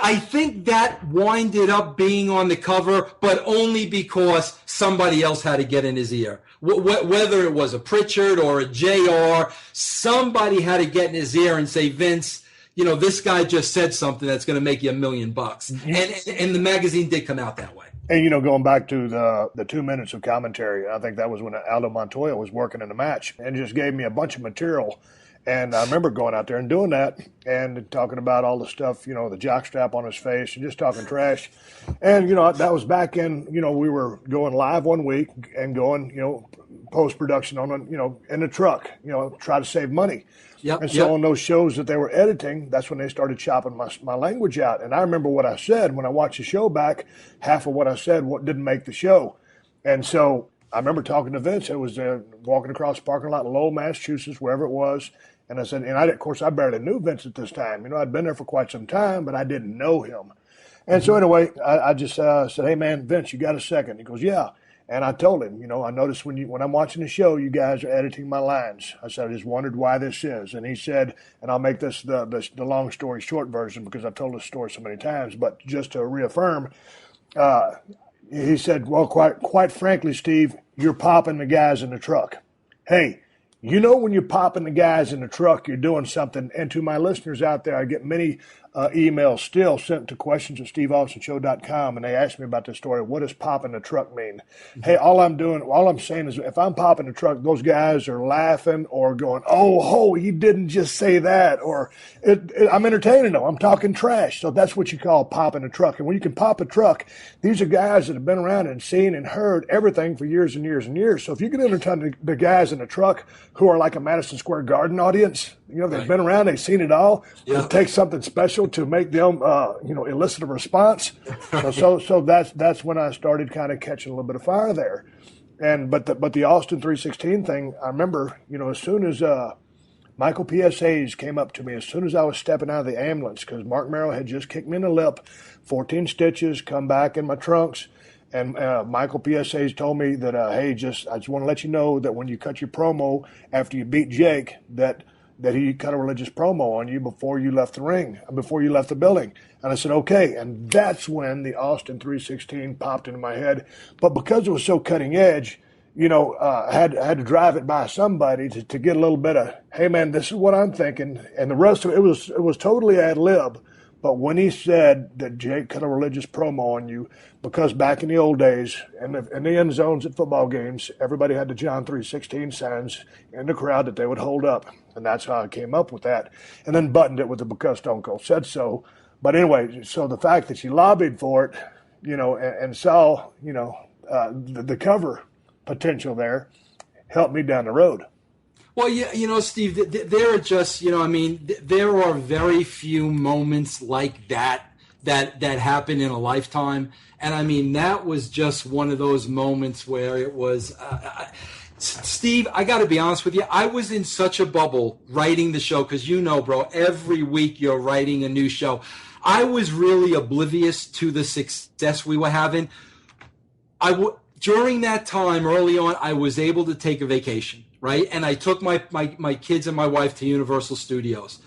I think that winded up being on the cover, but only because somebody else had to get in his ear. Whether it was a Pritchard or a JR, somebody had to get in his ear and say, Vince, this guy just said something that's going to make you $1 million. And the magazine did come out that way. And, going back to the 2 minutes of commentary, I think that was when Aldo Montoya was working in the match and just gave me a bunch of material. And I remember going out there and doing that and talking about all the stuff, the jockstrap on his face and just talking trash. And, that was back in, we were going live one week and going, post-production on, in the truck, try to save money. And so on those shows that they were editing, that's when they started chopping my language out. And I remember what I said when I watched the show back, half of what I said didn't make the show. And so I remember talking to Vince. It was walking across the parking lot in Lowell, Massachusetts, wherever it was. And I said, of course, I barely knew Vince at this time. I'd been there for quite some time, but I didn't know him. And so anyway, I just said, hey, man, Vince, you got a second? He goes, yeah. And I told him, I noticed when I'm watching the show, you guys are editing my lines. I said, I just wondered why this is. And he said, and I'll make this the long story short version because I've told this story so many times, but just to reaffirm, He said, well, quite frankly, Steve, you're popping the guys in the truck. Hey, you know when you're popping the guys in the truck, you're doing something. And to my listeners out there, I get many emails still sent to questions@steveaustonshow.com, and they ask me about this story. What does popping the truck mean? Hey, all I'm saying is if I'm popping the truck, those guys are laughing or going, oh, he didn't just say that, or I'm entertaining them. I'm talking trash. So that's what you call popping a truck. And when you can pop a truck, these are guys that have been around and seen and heard everything for years and years and years. So if you can entertain the guys in the truck who are like a Madison Square Garden audience, they've been around, they've seen it all. Yeah. It takes something special to make them, elicit a response. So that's when I started kind of catching a little bit of fire there. But the Austin 316 thing, I remember, as soon as Michael P.S. Hayes came up to me, as soon as I was stepping out of the ambulance, because Mark Merrill had just kicked me in the lip, 14 stitches, come back in my trunks. And Michael P.S. Hayes told me that, hey, I just want to let you know that when you cut your promo after you beat Jake, that he cut a religious promo on you before you left the building. And I said, okay. And that's when the Austin 316 popped into my head. But because it was so cutting edge, I had to drive it by somebody to get a little bit of, hey, man, this is what I'm thinking. And the rest of it was totally ad lib. But when he said that Jake cut a religious promo on you, because back in the old days, in the end zones at football games, everybody had the John 3:16 signs in the crowd that they would hold up. And that's how I came up with that. And then buttoned it with the because Stone Cold said so. But anyway, so the fact that she lobbied for it, and saw, the cover potential there helped me down the road. Well, yeah, Steve, there are just, there are very few moments like that happen in a lifetime. And that was just one of those moments where it was, Steve, I got to be honest with you. I was in such a bubble writing the show because, bro, every week you're writing a new show. I was really oblivious to the success we were having. During that time, early on, I was able to take a vacation. Right. And I took my kids and my wife to Universal Studios.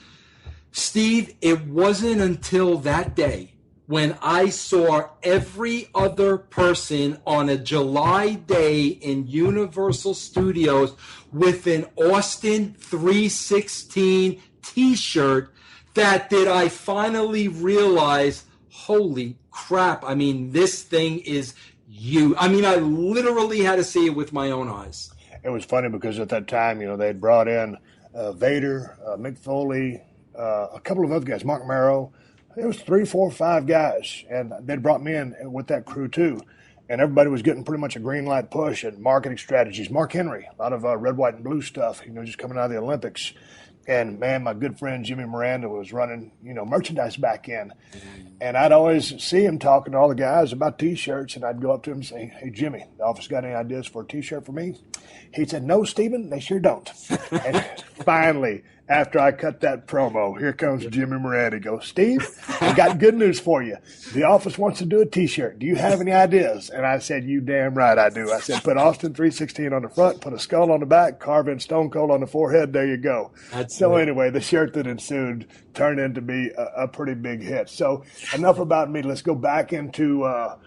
Steve, it wasn't until that day when I saw every other person on a July day in Universal Studios with an Austin 316 T-shirt that I finally realize, holy crap. This thing is you. I literally had to see it with my own eyes. It was funny because at that time, they'd brought in Vader, Mick Foley, a couple of other guys, Mark Merrow. It was 3, 4, 5 guys, and they'd brought me in with that crew too. And everybody was getting pretty much a green light push and marketing strategies. Mark Henry, a lot of red, white, and blue stuff, just coming out of the Olympics. And, man, my good friend Jimmy Miranda was running, merchandise back in. And I'd always see him talking to all the guys about T-shirts, and I'd go up to him and say, hey, Jimmy, the office got any ideas for a T-shirt for me? He said, no, Stephen, they sure don't. And finally, after I cut that promo, here comes Jimmy Miranda. He goes, Steve, I got good news for you. The office wants to do a T-shirt. Do you have any ideas? And I said, you damn right I do. I said, put Austin 316 on the front, put a skull on the back, carve in Stone Cold on the forehead. There you go. Anyway, the shirt that ensued turned into be a pretty big hit. So enough about me. Let's go back into a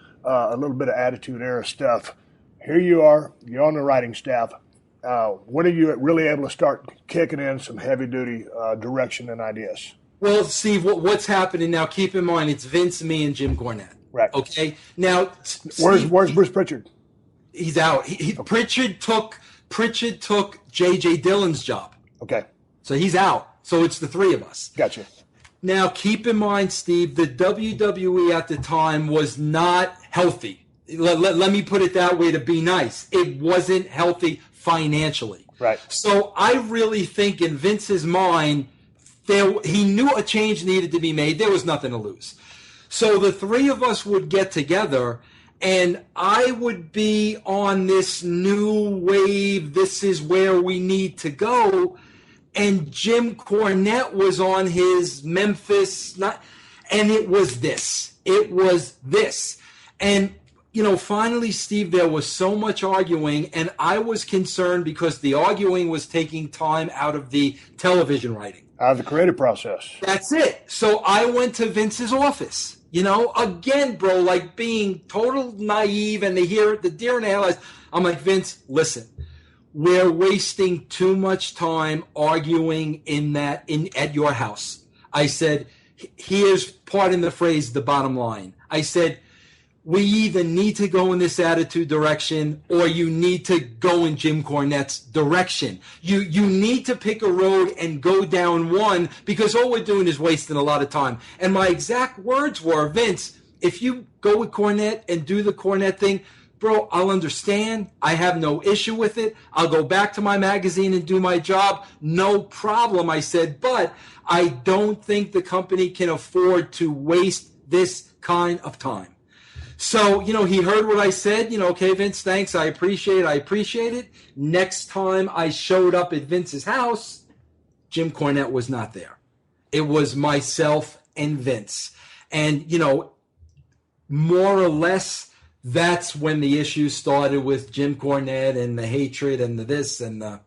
little bit of Attitude Era stuff. Here you are. You're on the writing staff. When are you really able to start kicking in some heavy-duty direction and ideas? Well, Steve, what's happening now, keep in mind, it's Vince, me, and Jim Cornette. Right. Okay? Now, Where's Bruce Pritchard? He's out. Pritchard took J.J. Dillon's job. Okay. So he's out. So it's the three of us. Gotcha. Now, keep in mind, Steve, the WWE at the time was not healthy. Let me put it that way to be nice. It wasn't healthy financially. Right. So I really think in Vince's mind, he knew a change needed to be made. There was nothing to lose. So the three of us would get together, and I would be on this new wave, this is where we need to go. And Jim Cornette was on his Memphis, and it was this. It was this. And finally, Steve, there was so much arguing, and I was concerned because the arguing was taking time out of the television writing. Out of the creative process. That's it. So I went to Vince's office, You know, again, bro, like being total naive, and they hear the deer in the headlights. I'm like, Vince, listen, we're wasting too much time arguing at your house. I said, here's, pardon the phrase, the bottom line. I said, we either need to go in this attitude direction or you need to go in Jim Cornette's direction. You need to pick a road and go down one, because all we're doing is wasting a lot of time. And my exact words were, Vince, if you go with Cornette and do the Cornette thing, bro, I'll understand. I have no issue with it. I'll go back to my magazine and do my job. No problem, I said. But I don't think the company can afford to waste this kind of time. So, you know, he heard what I said. You know, okay, Vince, thanks. I appreciate it. Next time I showed up at Vince's house, Jim Cornette was not there. It was myself and Vince. And, you know, more or less, that's when the issues started with Jim Cornette and the hatred and the this and the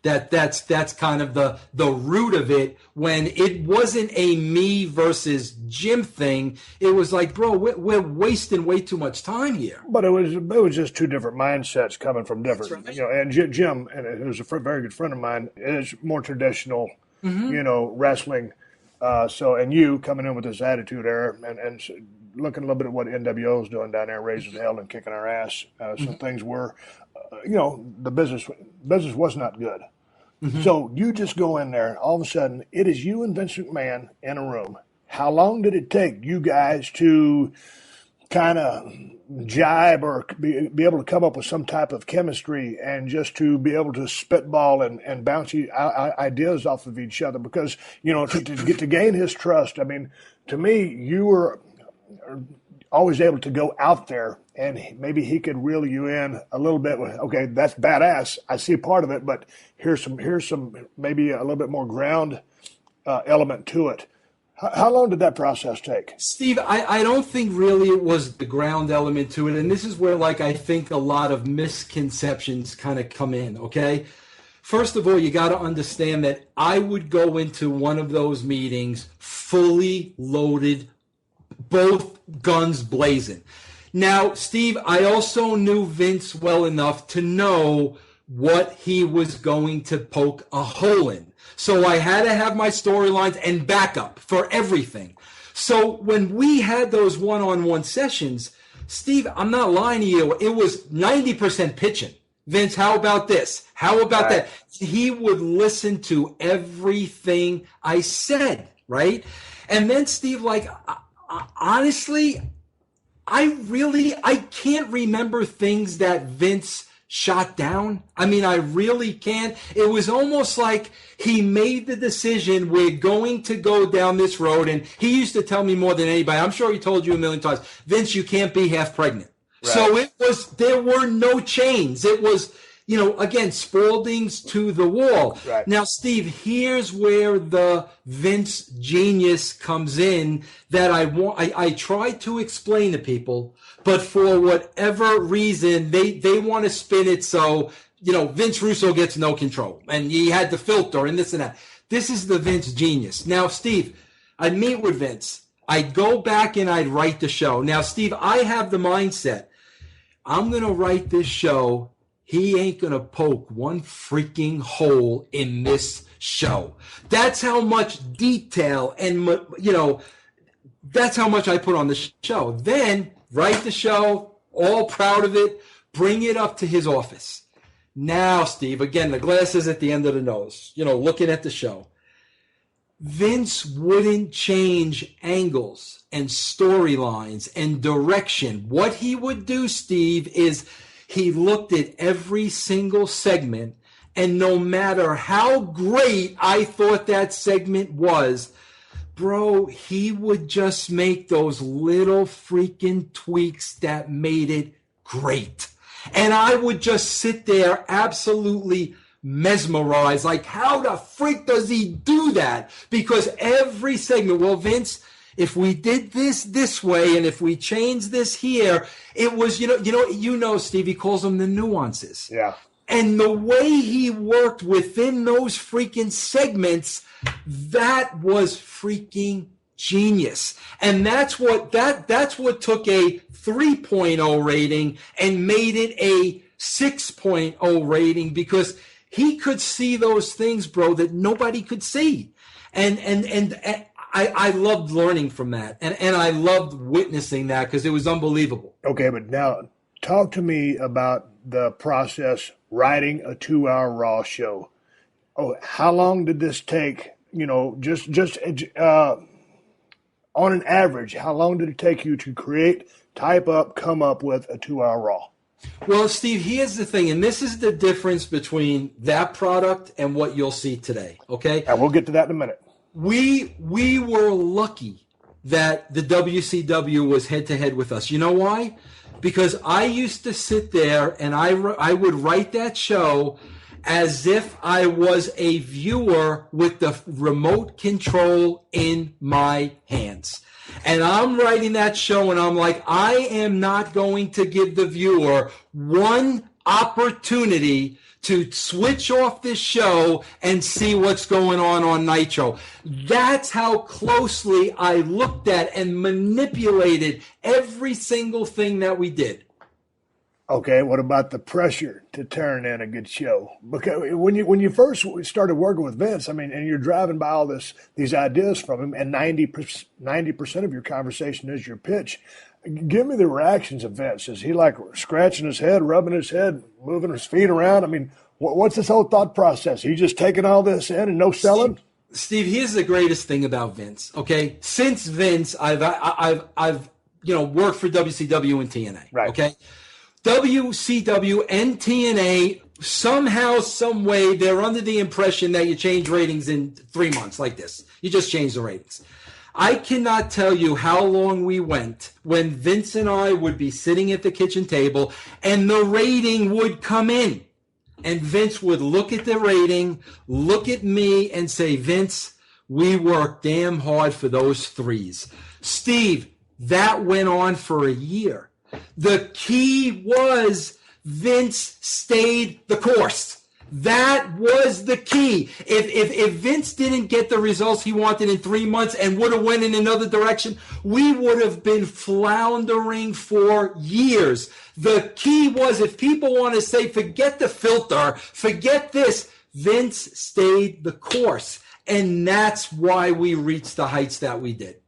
that's kind of the root of it, when it wasn't a me versus Jim thing. It was like, bro, we're wasting way too much time here. But it was just two different mindsets coming from different, right. You know. And Jim, and it was a very good friend of mine, is more traditional, you know, wrestling. And you coming in with this attitude era and looking a little bit at what NWO is doing down there, raising hell and kicking our ass. So things were, you know, the business was not good. So you just go in there, all of a sudden, it is you and Vince McMahon in a room. How long did it take you guys to kind of jibe or be able to come up with some type of chemistry and just to be able to spitball and bounce ideas off of each other? Because, you know, to gain his trust, I mean, to me, you were always able to go out there and maybe he could reel you in a little bit with, okay, that's badass. I see part of it, but here's some maybe a little bit more ground element to it. How long did that process take? Steve, I don't think really it was the ground element to it. And this is where, like, I think a lot of misconceptions kind of come in, okay? First of all, you got to understand that I would go into one of those meetings fully loaded, both guns blazing. Now, Steve, I also knew Vince well enough to know what he was going to poke a hole in. So I had to have my storylines and backup for everything. So when we had those one-on-one sessions, Steve, I'm not lying to you, it was 90% pitching. Vince, how about this? How about that? He would listen to everything I said, right? And then, Steve, like, honestly, I can't remember things that Vince shot down. I mean, I really can't. It was almost like he made the decision, we're going to go down this road. And he used to tell me more than anybody, I'm sure he told you a million times, Vince, you can't be half pregnant. Right. So there were no chains. It was, you know, again, Spalding's to the wall. Right. Now, Steve, here's where the Vince genius comes in that I try to explain to people, but for whatever reason, they want to spin it so, you know, Vince Russo gets no control and he had the filter and this and that. This is the Vince genius. Now, Steve, I'd meet with Vince. I'd go back and I'd write the show. Now, Steve, I have the mindset, I'm going to write this show. He ain't going to poke one freaking hole in this show. That's how much detail and, you know, that's how much I put on the show. Then write the show, all proud of it, bring it up to his office. Now, Steve, again, the glass is at the end of the nose, you know, looking at the show. Vince wouldn't change angles and storylines and direction. What he would do, Steve, is he looked at every single segment, and no matter how great I thought that segment was, bro, he would just make those little freaking tweaks that made it great. And I would just sit there absolutely mesmerized, like, how the freak does he do that? Because every segment, well, Vince, if we did this way, and if we changed this here, it was, you know, Steve, he calls them the nuances. Yeah. And the way he worked within those freaking segments, that was freaking genius. And that's what took a 3.0 rating and made it a 6.0 rating, because he could see those things, bro, that nobody could see. And I loved learning from that. And I loved witnessing that because it was unbelievable. Okay, but now talk to me about the process writing a 2-hour Raw show. Oh, how long did this take? Just on an average, how long did it take you to create, type up, come up with a 2-hour Raw? Well, Steve, here's the thing, and this is the difference between that product and what you'll see today, okay? And we'll get to that in a minute. We were lucky that the WCW was head-to-head with us. You know why? Because I used to sit there and I would write that show as if I was a viewer with the remote control in my hands. And I'm writing that show and I'm like, I am not going to give the viewer one opportunity to switch off this show and see what's going on Nitro. That's how closely I looked at and manipulated every single thing that we did. Okay, what about the pressure to turn in a good show? Because when you first started working with Vince, I mean, and you're driving by all these ideas from him, and 90% of your conversation is your pitch. Give me the reactions of Vince. Is he like scratching his head, rubbing his head, moving his feet around? I mean, what's his whole thought process? He just taking all this in and no selling? Steve, here's the greatest thing about Vince. Okay, since Vince, I've worked for WCW and TNA. Right. Okay. WCW and TNA, somehow, some way, they're under the impression that you change ratings in 3 months like this. You just change the ratings. I cannot tell you how long we went when Vince and I would be sitting at the kitchen table and the rating would come in. And Vince would look at the rating, look at me, and say, Vince, we worked damn hard for those 3s. Steve, that went on for a year. The key was Vince stayed the course. That was the key. If Vince didn't get the results he wanted in 3 months and would have went in another direction, we would have been floundering for years. The key was, if people want to say, forget the filter, forget this, Vince stayed the course. And that's why we reached the heights that we did.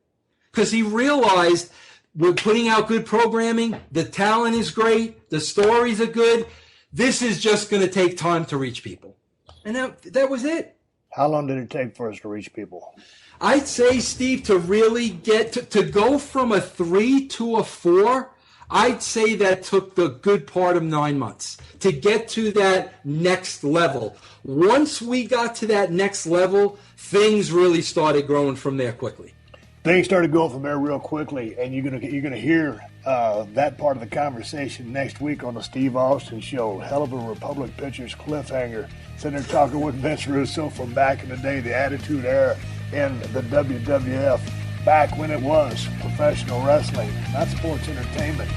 Because he realized we're putting out good programming. The talent is great. The stories are good. This is just going to take time to reach people. And that was it. How long did it take for us to reach people? I'd say, Steve, to really get to go from a 3 to a 4, I'd say that took the good part of 9 months to get to that next level. Once we got to that next level, things really started growing from there quickly. Things started going from there real quickly, and you're gonna hear that part of the conversation next week on the Steve Austin Show. Hell of a Republic Pictures cliffhanger. Sitting there talking with Vince Russo from back in the day, the Attitude Era in the WWF, back when it was professional wrestling, not sports entertainment.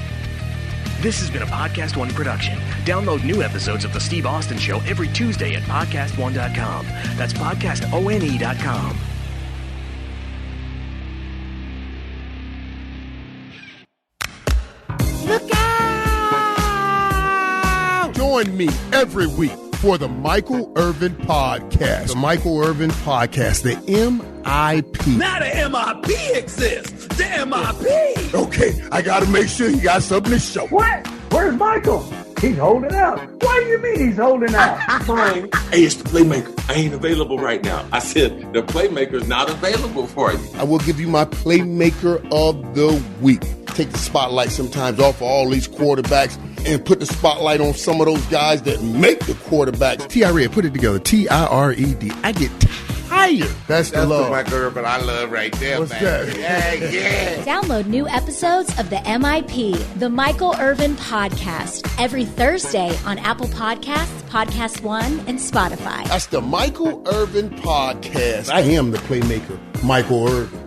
This has been a Podcast One production. Download new episodes of The Steve Austin Show every Tuesday at PodcastOne.com. That's PodcastOne.com. Look out! Join me every week for the Michael Irvin Podcast. The Michael Irvin Podcast, the MIP. Now the MIP exists. The MIP. Okay, I got to make sure you got something to show. What? Where's Michael? He's holding out. What do you mean he's holding out? Fine. Hey, it's the Playmaker. I ain't available right now. I said the Playmaker's not available for you. I will give you my Playmaker of the Week. Take the spotlight sometimes off of all these quarterbacks and put the spotlight on some of those guys that make the quarterbacks. T-I-R-E-D, put it together. T-I-R-E-D. I get tired. That's the love. That's the Michael Irvin I love right there, What's man. that? Yeah. Download new episodes of the MIP, the Michael Irvin Podcast, every Thursday on Apple Podcasts, Podcast One, and Spotify. That's the Michael Irvin Podcast. I am the Playmaker, Michael Irvin.